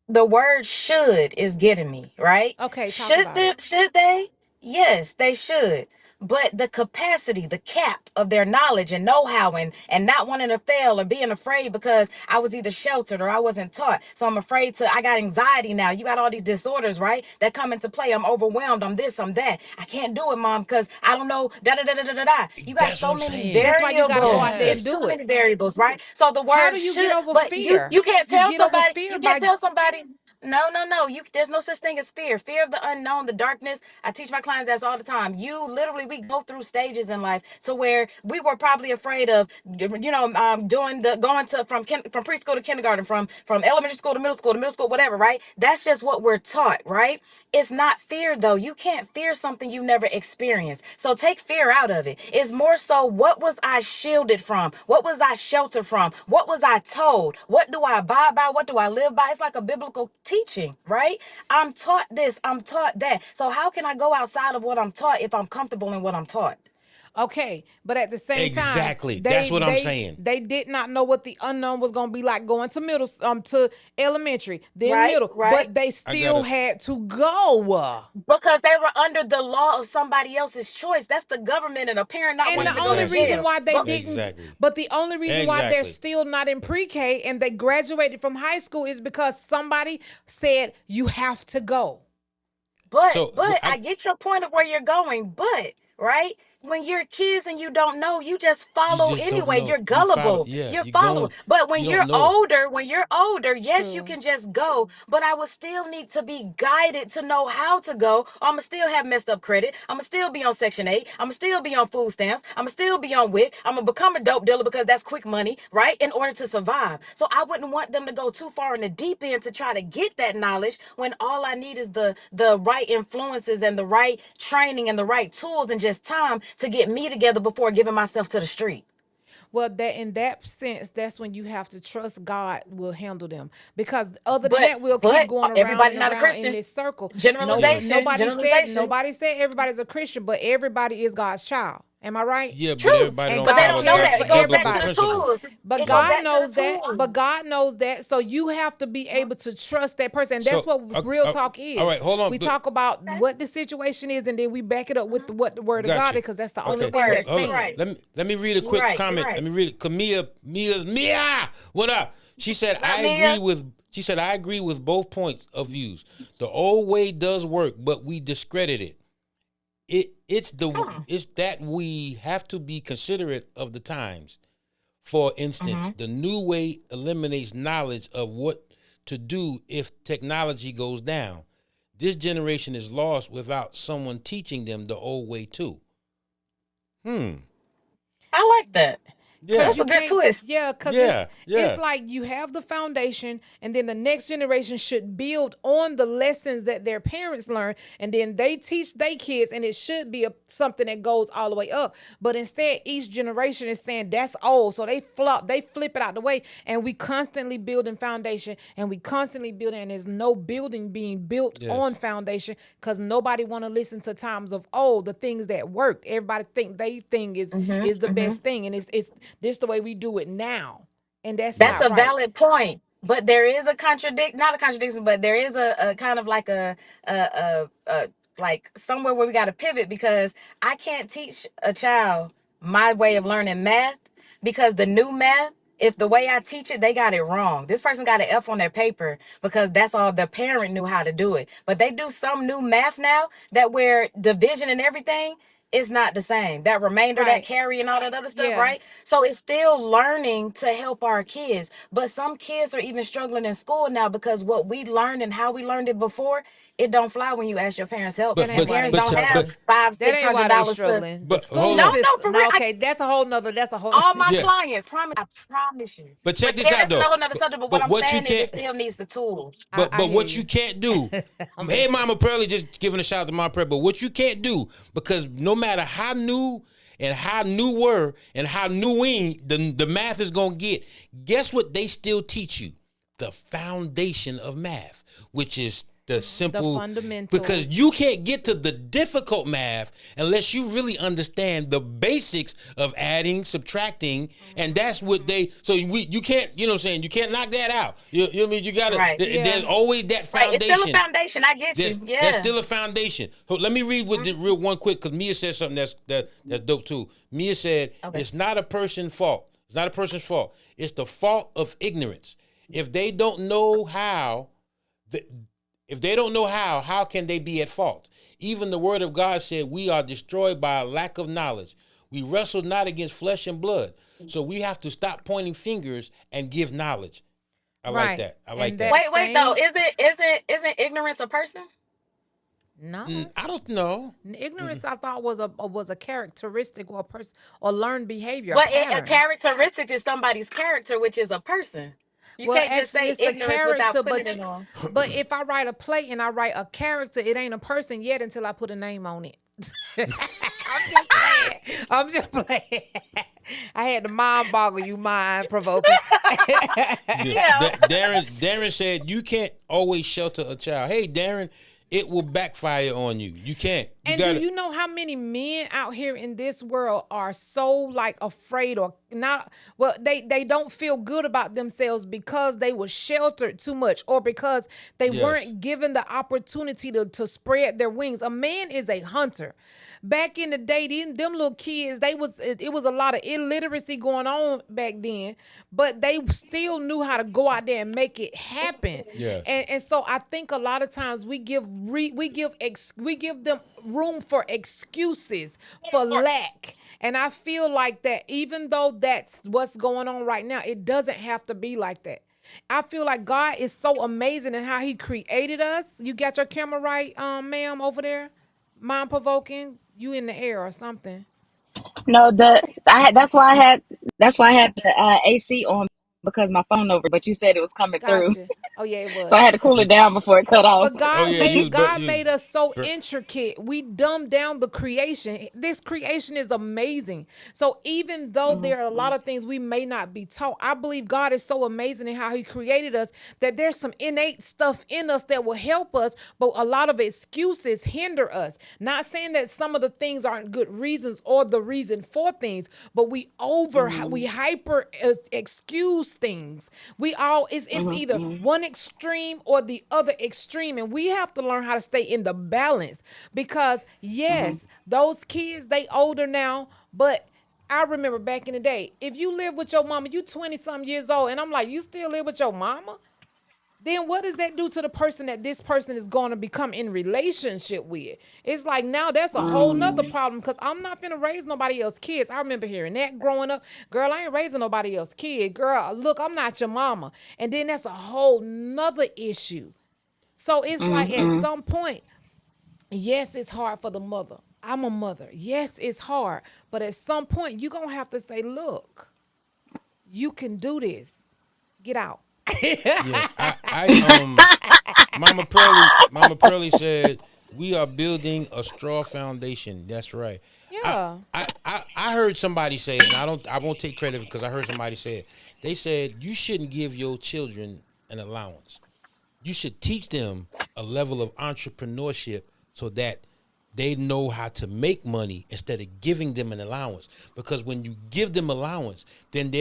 the word should is getting me, right? Okay, talk Should about it. they? Yes, they should. But the capacity, the cap of their knowledge and know-how and not wanting to fail or being afraid because I was either sheltered or I wasn't taught. So I'm afraid to I got anxiety now. You got all these disorders, right? That come into play. I'm overwhelmed. I'm this, I'm that. I can't do it, mom, because I don't know. Da da da da da da da. You got That's what so I'm many saying. That's why you got to go variables. out there and It's Yes. too do it. many variables, right? So the How word do you get should, over but fear? you can't You tell get over somebody, fear you can't by tell somebody, no, no, no. You there's no such thing as fear. Fear of the unknown, the darkness. I teach my clients that all the time. You literally we go through stages in life to where we were probably afraid of, doing the going to from preschool to kindergarten, from elementary school to middle school, whatever. Right? That's just what we're taught. Right? It's not fear though. You can't fear something you never experienced. So take fear out of it. It's more so what was I shielded from? What was I sheltered from? What was I told? What do I abide by? What do I live by? It's like a biblical teaching, right? I'm taught this, I'm taught that. So how can I go outside of what I'm taught if I'm comfortable in what I'm taught? okay, but at the same time, Exactly. they That's what I'm they saying. they did not know what the unknown was going to be like going to middle to elementary, then Right, middle, right. but they I still gotta. had to go. Because they were under the law of somebody else's choice. That's the government and a parent not And wanting the to go to only reason jail. Exactly. why they But didn't, Exactly. but the only reason why they're Exactly. still not in pre-K and they graduated from high school is because somebody said you have to go. So I I. get your point of where you're going, but right? When you're kids and you don't know, you just You follow just don't anyway. know. You're You follow. gullible. Yeah. You're You following. going. But You don't know. when you're older, yes, you True. can just go, but I would still need to be guided to know how to go. Or I'm gonna still have messed up credit. I'm gonna still be on Section 8. I'm gonna still be on food stamps. I'm gonna still be on WIC. I'm gonna become a dope dealer because that's quick money, right? In order to survive. So I wouldn't want them to go too far in the deep end to try to get that knowledge when all I need is the right influences and the right training and the right tools and just time to get me together before giving myself to the street. Well, that in that sense, that's when you have to trust God will handle them. Because other than But that, we'll keep but going around everybody and not a around in Christian. this circle. No, Yes. Generalization. nobody said everybody's a Christian, but everybody is God's child. Am I right? Yeah, but True. everybody And don't But they God don't follow know cares that. for It goes back biblical to the everybody. principles. tools. But It goes God back to knows the that. But tools. God knows that. So you have to be able to trust that person. And that's So, what real talk all is. right, hold on. We But talk about what the situation is and then we back it up with what the word of got God you. is because that's the only Okay, thing Word. that hold You're on. right. stands. Let me read a You're quick right. You're comment. Let right. me read it. Mia. What up? She said Not I agree Mia. with. She said I agree with both points of views. The old way does work, but we discredit it. Hmm. It's that we have to be considerate of the times. For instance, Mm-hmm. the new way eliminates knowledge of what to do if technology goes down. This generation is lost without someone teaching them the old way too. Hmm. I like that. Cause Yeah. That's you a good can't, twist. yeah. Cause Yeah. it's Yeah. like you have the foundation, and then the next generation should build on the lessons that their parents learned, and then they teach their kids, and it should be something that goes all the way up. But instead, each generation is saying that's old, so they flip it out the way, and we constantly building foundation, and we constantly building, and there's no building being built Yes. on foundation, cause nobody want to listen to times of old, the things that worked. Everybody think they thing is Mm-hmm. the Mm-hmm. best thing, and it's this the way we do it now, and that's That's not a right. valid point. But there is a not a contradiction, but there is a kind of like a like somewhere where we got to pivot because I can't teach a child my way of learning math because the new math, if the way I teach it, they got it wrong. This person got an F on their paper because that's all the parent knew how to do it. But they do some new math now that where division and everything. it's not the same. That remainder, that Right. carry and all that other stuff, Yeah. right? So it's still learning to help our kids. But some kids are even struggling in school now because what we learned and how we learned it before, it don't fly when you ask your parents help. That But ain't And but why parents they but don't have struggling. five, That six ain't why hundred they dollars to struggling. The but school hold no, on. no, system. for real. No, okay, that's a whole nother. That's a whole. All my Yeah. clients, I promise you. But check But this yeah, out that's a though. whole nother subject. But what But I'm what you saying is it can't. still needs the tools. I But hear what you you. can't do, I'm hey messing. Mama Pearly, just giving a shout out to Mama Pearly. But what you can't do, because no matter how new and how newer and how newing the math is gonna get, guess what they still teach you? The foundation of math, which is the simple, because fundamentals. you can't get to the difficult math unless you really understand the basics of adding, subtracting, and that's what they. So you can't, you know what I'm saying, you can't knock that out. You know what I mean? You gotta. Right. There's Yeah. always that Right. It's still a foundation. foundation. I get you. That's Yeah. still a foundation. Let me read with the real one quick, because Mia said something that's dope too. Mia said Okay. it's not a person's fault. It's not a person's fault. It's the fault of ignorance. If they don't know how, if they don't know how can they be at fault? Even the word of God said we are destroyed by a lack of knowledge. We wrestle not against flesh and blood. So we have to stop pointing fingers and give knowledge. I like Right. that. I like And that. that Wait though. same. Isn't ignorance a person? No. I don't know. Ignorance, I thought was a characteristic or a person or learned behavior, a But a pattern. characteristic is somebody's character, which is a person. You Well, can't just actually, say it's the ignorance without character, putting it on. but if I write a play and I write a character, it ain't a person yet until I put a name on it. I'm just playing. I'm just playing. I had to mind boggle you, mind provoking. Yeah. Darren said you can't always shelter a child. Hey, Darren, it will backfire on you. You can't. You And gotta. do you know how many men out here in this world are so like afraid or not? Well, they don't feel good about themselves because they were sheltered too much or because they Yes. weren't given the opportunity to spread their wings. A man is a hunter. Back in the day, them little kids, it was a lot of illiteracy going on back then, but they still knew how to go out there and make it happen. Yes. And so I think a lot of times we give them room for excuses for lack. And I feel like that even though that's what's going on right now, it doesn't have to be like that. I feel like God is so amazing in how he created us. You got your camera right, ma'am, over there? Mind provoking? You in the air or something. No, that's why I had the AC on because my phone over. But you said it was coming through, Gotcha. Oh yeah, it so I was. had to cool it down before it cut off. But Oh God yeah, you. made But God you. made us so intricate. We dumbed down the creation. This creation is amazing. So even though there are a lot of things we may not be taught, I believe God is so amazing in how he created us that there's some innate stuff in us that will help us, but a lot of excuses hinder us. Not saying that some of the things aren't good reasons or the reason for things, but we hyper excuse things. We all it's either one extreme or the other extreme, and we have to learn how to stay in the balance because yes, those kids they older now, but I remember back in the day, if you live with your mama, you 20 some years old, and I'm like, you still live with your mama? Then what does that do to the person that this person is going to become in relationship with? It's like now that's a whole nother problem because I'm not finna raise nobody else's kids. I remember hearing that growing up. Girl, I ain't raising nobody else's kid. Girl, look, I'm not your mama. And then that's a whole nother issue. So it's like at some point, yes, it's hard for the mother. I'm a mother. Yes, it's hard. But at some point, you're going to have to say, look, you can do this. Get out. Yeah. Mama Pearly said we are building a straw foundation. That's right. Yeah. I heard somebody say it, and I won't take credit because I heard somebody say it. They said you shouldn't give your children an allowance. You should teach them a level of entrepreneurship so that they know how to make money instead of giving them an allowance. Because when you give them allowance, then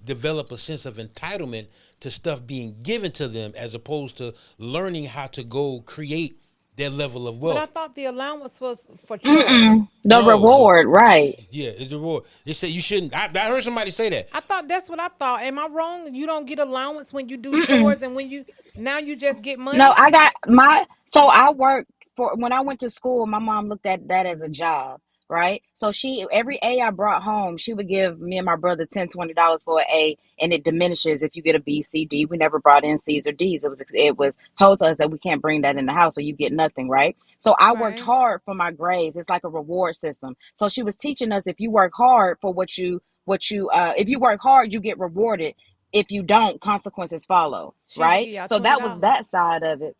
develop a sense of entitlement to stuff being given to them as opposed to learning how to go create their level of But I wealth. thought the allowance was for choice. The No, reward, right? yeah, it's the reward. They say you shouldn't. I heard somebody say that. I thought that's what I thought. Am I wrong? You don't get allowance when you do chores and when you now you just get No, money? I got my. So I work for when I went to school, my mom looked at that as a job, right? So she every A I brought home, she would give me and my brother $10, $20 for an A, and it diminishes if you get a B, C, D. We never brought in C's or D's. It was told to us that we can't bring that in the house, or you get nothing, right? So I worked Right. hard for my grades. It's like a reward system. So she was teaching us, if you work hard for what you if you work hard, you get rewarded. If you don't, consequences follow, She used to right? give y'all So twenty that was dollars. that side of it.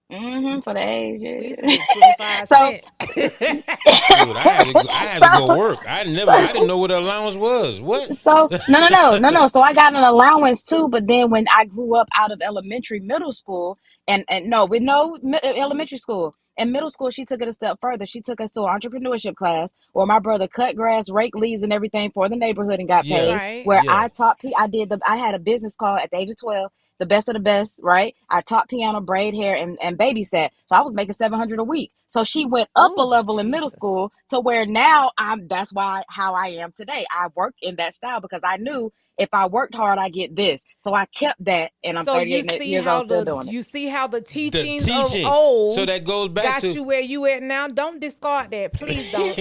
For the age, We used to yeah. get 25 So cents. Shoot, I had to go so work. I didn't know what an allowance was. What? So no. So I got an allowance too, but then when I grew up out of elementary, middle school, and no, with no elementary school and middle school, she took it a step further. She took us to an entrepreneurship class where my brother cut grass, raked leaves, and everything for the neighborhood and got Yeah, paid. Right. Where yeah. I taught, I had a business called at the age of 12. The best of the best, right? I taught piano, braid hair, and babysat. So I was making 700 a week. So she went up a Oh, level in middle Jesus. school to where now that's why how I am today. I work in that style because I knew if I worked hard, I get this. So I kept that, and I'm So 38 years old, still doing it. you see how the The teachings of teaching. So old that goes back got to you where you at now. Don't discard that. Please don't.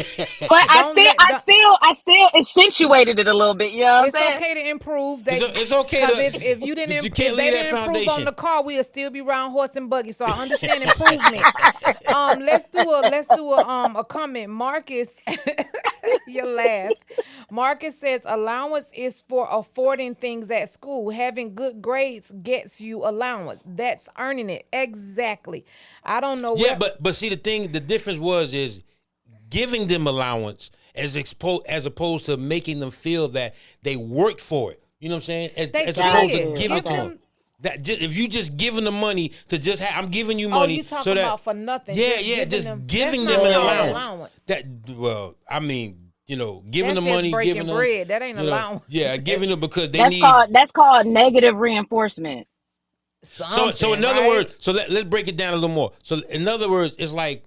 But Don't let don't, I still accentuated it a little bit. You know what I'm it's saying? okay to improve. it's okay Because to, if you but didn't you if can't they leave that didn't improve on foundation. the car, we'll still be around horse and buggy. So I understand improvement. Let's do a comment. Marcus, you laugh. Marcus says allowance is for affording things at school. Having good grades gets you allowance. That's earning it. Exactly. I don't know Yeah, where. but see the difference is giving them allowance as opposed to making them feel that they worked for it. You know what I'm saying? They As opposed to kids. giving Give it to them. them. That just, if you just giving them money to just I'm giving you Oh, money you talking so that about for nothing? yeah, Just yeah, giving just them. giving That's them not an called allowance. That well, I mean, giving That's them just money, breaking giving them, bread. That ain't allowance. yeah, giving them because they That's need. called negative reinforcement. So Something, in other right? words, let's break it down a little more. So in other words, it's like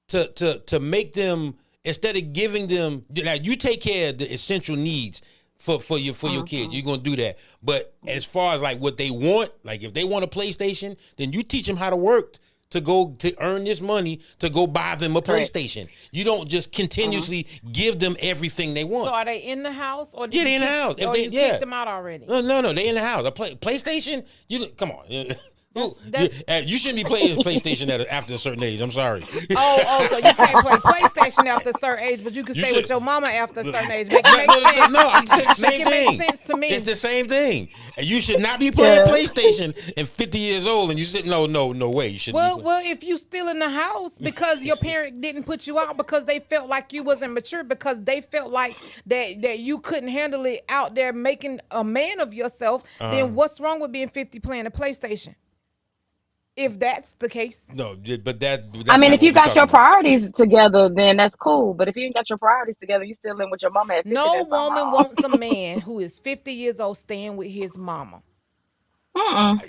to make them, instead of giving them, now you take care of the essential needs for your kid. You're gonna do that. But as far as like what they want, like if they want a PlayStation, then you teach them how to work to go to earn this money to go buy them a Correct. PlayStation. You don't just continuously give them everything they want. So are they in the house or did Yeah, they you in the kick- house. If or they- you yeah. kicked them out already? No, they in the house. PlayStation, come on. That's- You shouldn't be playing PlayStation after a certain age. I'm sorry. So you can't play PlayStation after a certain age, but you can You stay should- with your mama after a certain age. Make it make sense. No, I'm saying the Make same it make thing. sense to me. It's the same thing. And you should not be playing Yeah. PlayStation at 50 years old and you said no way. You shouldn't be Well, if you still in the house because your parent didn't put you out because they felt like you wasn't mature, because they felt like that you couldn't handle it out there making a man of yourself, then what's wrong with being 50 playing a PlayStation? If that's the case. No, but that's I mean, not if what you we're got talking your about. priorities together, then that's cool. But if you ain't got your priorities together, you still living with your mama at 50, No that's something woman wrong. wants a man who is 50 years old staying with his mama.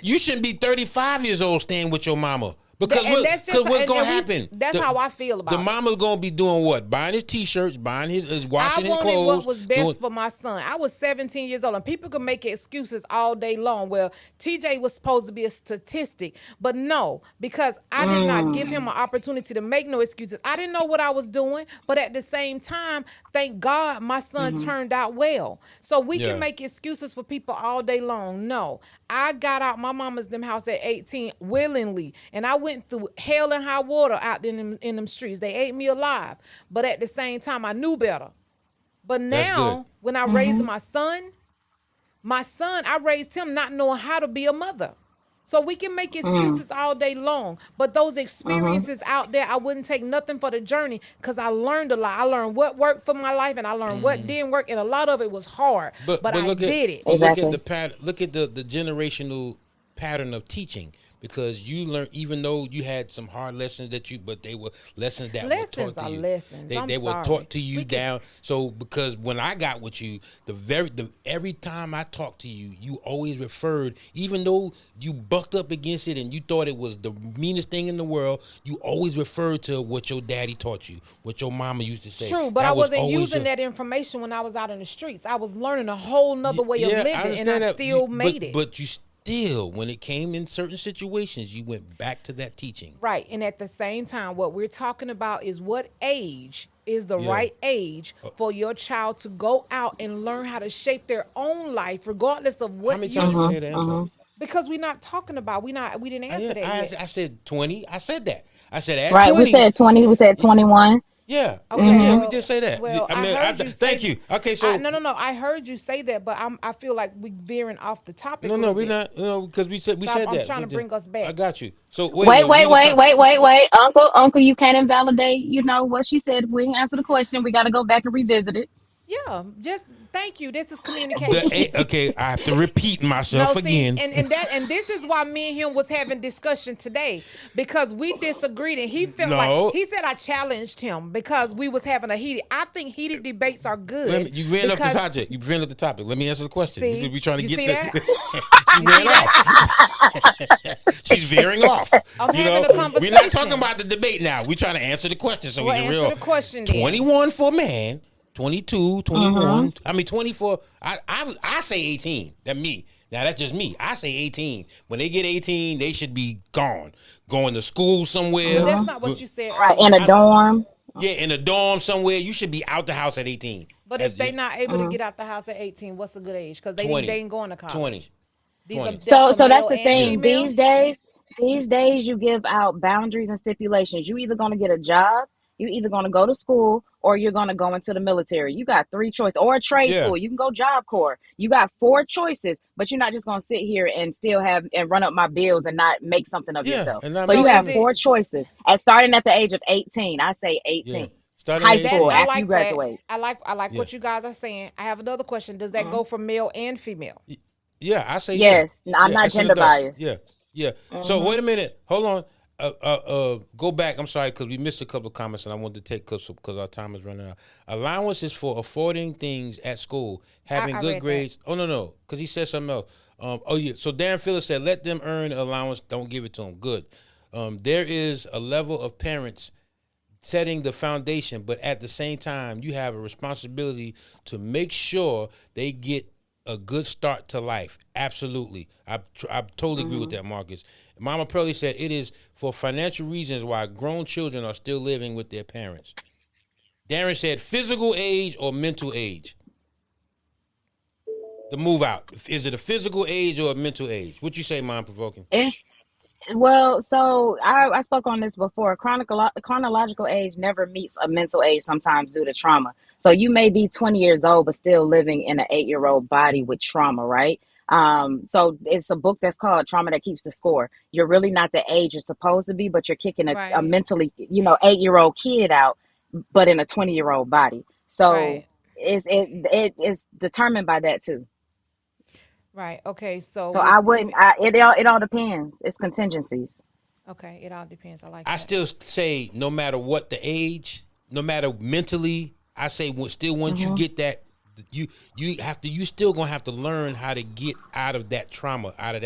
You shouldn't be 35 years old staying with your mama. Because And that's just- what's and- going to and we- happen? that's how I feel about the it. mama's going to be doing what? Buying his T-shirts, buying his washing I his wanted clothes. what was best doing- for my son. I was 17 years old, and people could make excuses all day long. Well, TJ was supposed to be a statistic, but no, because I did not give him an opportunity to make no excuses. I didn't know what I was doing, but at the same time, thank God my son turned out well. So we Yeah. can make excuses for people all day long. No, I got out my mama's them house at 18 willingly, and I went through hell and high water out in them streets. They ate me alive, but at the same time, I knew better. But That's now, good. when I raised my son, I raised him not knowing how to be a mother. So we can make excuses all day long, but those experiences out there, I wouldn't take nothing for the journey because I learned a lot. I learned what worked for my life, and I learned what didn't work, and a lot of it was hard, but I look at, did it. But look at Exactly. the look at the generational pattern of teaching, because you learn, even though you had some hard lessons but they were lessons that were Lessons taught to are you. lessons. They were sorry. taught to you We can- down. So because when I got with you, every time I talked to you, you always referred, even though you bucked up against it and you thought it was the meanest thing in the world, you always referred to what your daddy taught you, what your mama used to say. True, but That I was wasn't always using your- that information when I was out in the streets. I was learning a whole nother way of Yeah, living, and understand I that. still But- made it. But still, when it came in certain situations, you went back to that teaching. Right. And at the same time, what we're talking about is what age is the Yeah. right age for your child to go out and learn how to shape their own life, regardless of How what many you times you gonna Mm-hmm. hear the answer? because we're not talking about we didn't answer that yet. I said 20. I said that. I said at Right. We 20. said 20. We said 21. Yeah, Okay, yeah, we well, did say that. I I mean, heard you say. thank you. Okay, so No. I heard you say that, but I feel like we veering off the topic. no, a no, little we're bit. not. No, because we So said I'm that. trying to bring us back. I got you. So wait a Wait, minute. wait, Read a wait, couple. wait, wait, wait. Uncle, you can't invalidate, what she said. We didn't answer the question. We got to go back and revisit it. Yeah, just thank you. This is communication. Okay, I have to repeat No, myself see, again. and this is why me and him was having discussion today because we disagreed and he felt No. like he said I challenged him because we was having a heated. I think heated debates are good. You ran up the because- subject. You ran up the topic. Let me answer the question. See? We trying to You get see the. that? She ran off. She's veering off. I'm you having know, a we're conversation. not talking about the debate now. We're trying to answer the question so Well, we can answer real. the question then. 21 for a man. 22, 21. I mean 24. I say 18. That's me. Now that's just me. I say 18. When they get 18, they should be gone. Going to school somewhere. But that's not what you said. Right. earlier. In a dorm. Yeah, in a dorm somewhere. You should be out the house at 18. But That's if they it. not able to get out the house at 18, what's a good age? Because they 20. ain't going to college. 20. These 20. are So that's for the male and thing. female? These days you give out boundaries and stipulations. You either gonna get a job, you either gonna go to school, or you're gonna go into the military. You got three choices, or a trade Yeah. school. You can go Job Corps. You got four choices, but you're not just gonna sit here and still have and run up my bills and not make something of Yeah, yourself. and not So make you So have is four it? choices. At starting at the age of 18, I say Yeah. 18. Starting High at That 18. school I after you like that. graduate. I like Yeah. what you guys are saying. I have another question. Does that go for male and female? Yeah, I say Yes, yeah. I'm Yeah, not as an gender adult. biased. Yeah, yeah. So wait a minute. Hold on. Go back. I'm sorry because we missed a couple of comments and I wanted to take because our time is running out. Allowance is for affording things at school, having I good read grades. Oh no, because he said something else. Oh yeah. So Darren Phillips said, "Let them earn allowance. Don't give it to them." Good. There is a level of parents setting the foundation, but at the same time, you have a responsibility to make sure they get a good start to life. Absolutely. I totally agree with that, Marcus. Mama Pearlie said it is for financial reasons why grown children are still living with their parents. Darren said physical age or mental age. The move out. Is it a physical age or a mental age? What you say, Mom Provoking? It's Well, so I spoke on this before. Chronological age never meets a mental age sometimes due to trauma. So you may be 20 years old, but still living in an 8-year-old body with trauma, right? So it's a book that's called Trauma That Keeps the Score. You're really not the age you're supposed to be, but you're kicking a Right. mentally, 8-year-old kid out, but in a 20-year-old body. So Right. it's determined by that too. Right. Okay. So So I wouldn't. It all depends. It's contingencies. okay. It all depends. I like I that. still say no matter what the age, no matter mentally, I say still once you get that, you still gonna have to learn how to get out of that trauma, out of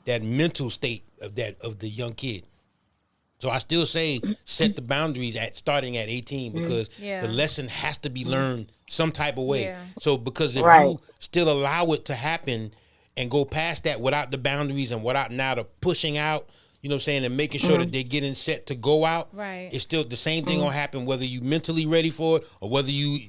that mental state of the young kid. So I still say set the boundaries at starting at 18 because Yeah. the lesson has to be learned some type of way. Yeah. So because if Right. you still allow it to happen and go past that without the boundaries and without now the pushing out, you know what I'm saying, and making sure that they're getting set to go out, Right. it's still the same thing gonna happen whether you mentally ready for it or whether you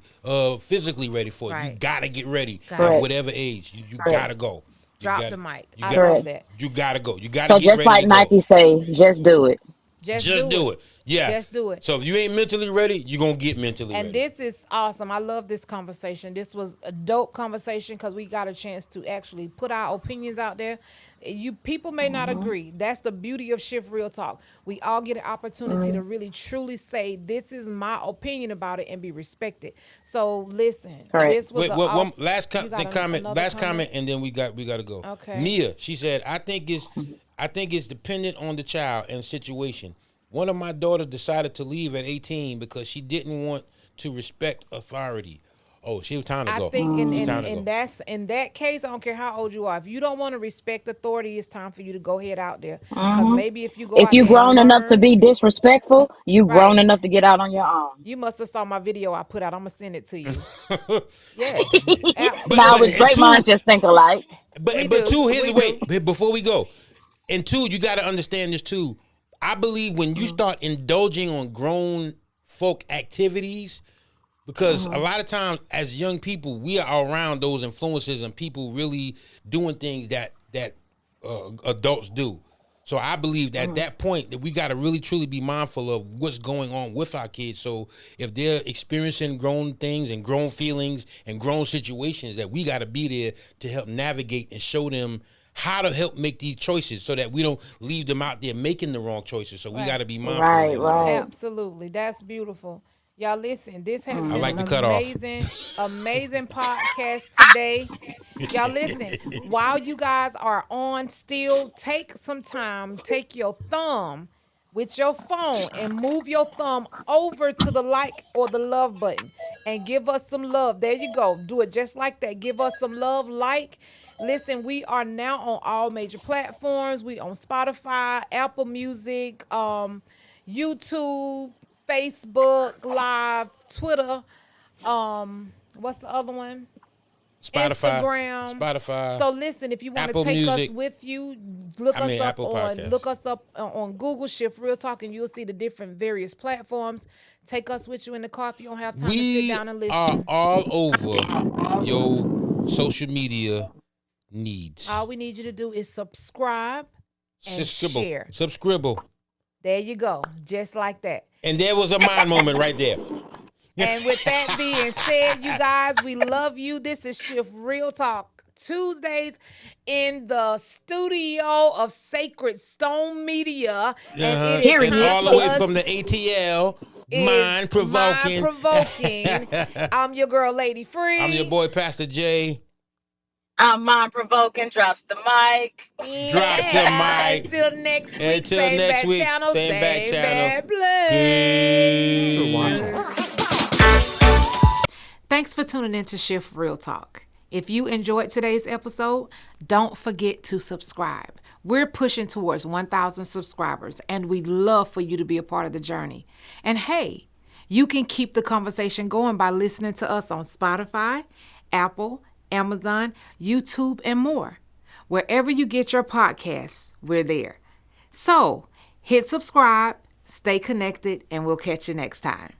physically ready for it. You Right. gotta get ready at Correct. whatever age. You Correct. gotta go. You Drop gotta- the mic. you I gotta- love that. You gotta go. You gotta So get just ready like to go. Nike say, just do it. Just do it. Yeah. Just do it. So if you ain't mentally ready, you're going to get mentally And ready. this is awesome. I love this conversation. This was a dope conversation because we got a chance to actually put our opinions out there. You people may not agree. That's the beauty of Shift Real Talk. We all get an opportunity to really truly say this is my opinion about it and be respected. So listen, Correct. this was Wait, a one awesome, last you got comment, another last comment, and then we got to go. Okay. Nia, she said, I think it's dependent on the child and situation. One of my daughters decided to leave at 18 because she didn't want to respect authority. Oh, she was time to go. I think It was time to go. in that case, I don't care how old you are. If you don't want to respect authority, it's time for you to go ahead out there. Because maybe if you go If out you there and grown enough to learn, be disrespectful, you grown Right. enough to get out on your own. you must have saw my video I put out. I'm gonna send it to you. Yes, But Now, and with great two- minds just think alike. But We but do. two, here's We the way. do. Before we go, and two, you got to understand this too. I believe when you start indulging on grown folk activities, because a lot of times as young people, we are around those influences and people really doing things that adults do. So I believe that at that point that we got to really truly be mindful of what's going on with our kids. So if they're experiencing grown things and grown feelings and grown situations, that we got to be there to help navigate and show them how to help make these choices so that we don't leave them out there making the wrong choices. So we Right. got to be mindful Right, of that. right. Absolutely. That's beautiful. Y'all listen, this has I been like an the cutoff. amazing podcast today. Y'all listen, while you guys are on still, take some time, take your thumb with your phone and move your thumb over to the like or the love button and give us some love. There you go. Do it just like that. Give us some love, like. Listen, we are now on all major platforms. We on Spotify, Apple Music, YouTube, Facebook Live, Twitter. What's the other one? Instagram. Spotify. So listen, if you want to Apple take us Music. with you, look us up Apple Podcasts. on Google Shift Real Talk, and you'll see the different various platforms. Take us with you in the car if you don't have time to sit We down and listen. are all over your social media needs. All we need you to do is subscribe and share. Subscribe. There you go, just like that. And there was a mind moment right there. And with that being said, you guys, we love you. This is Shift Real Talk Tuesdays in the studio of Sacred Stone Media. And it is Period. And time all the for way us from the ATL, is mind provoking. Mind-provoking. I'm your girl, Lady Free. I'm your boy, Pastor J. I'm mind provoking. Drops the mic. Drop the mic. Until next week. Until same next bad week, channel, same back channel. bad play. Peace. Thanks for tuning in to Shift Real Talk. If you enjoyed today's episode, don't forget to subscribe. We're pushing towards 1,000 subscribers, and we'd love for you to be a part of the journey. And hey, you can keep the conversation going by listening to us on Spotify, Apple, Amazon, YouTube, and more. Wherever you get your podcasts, we're there. So hit subscribe, stay connected, and we'll catch you next time.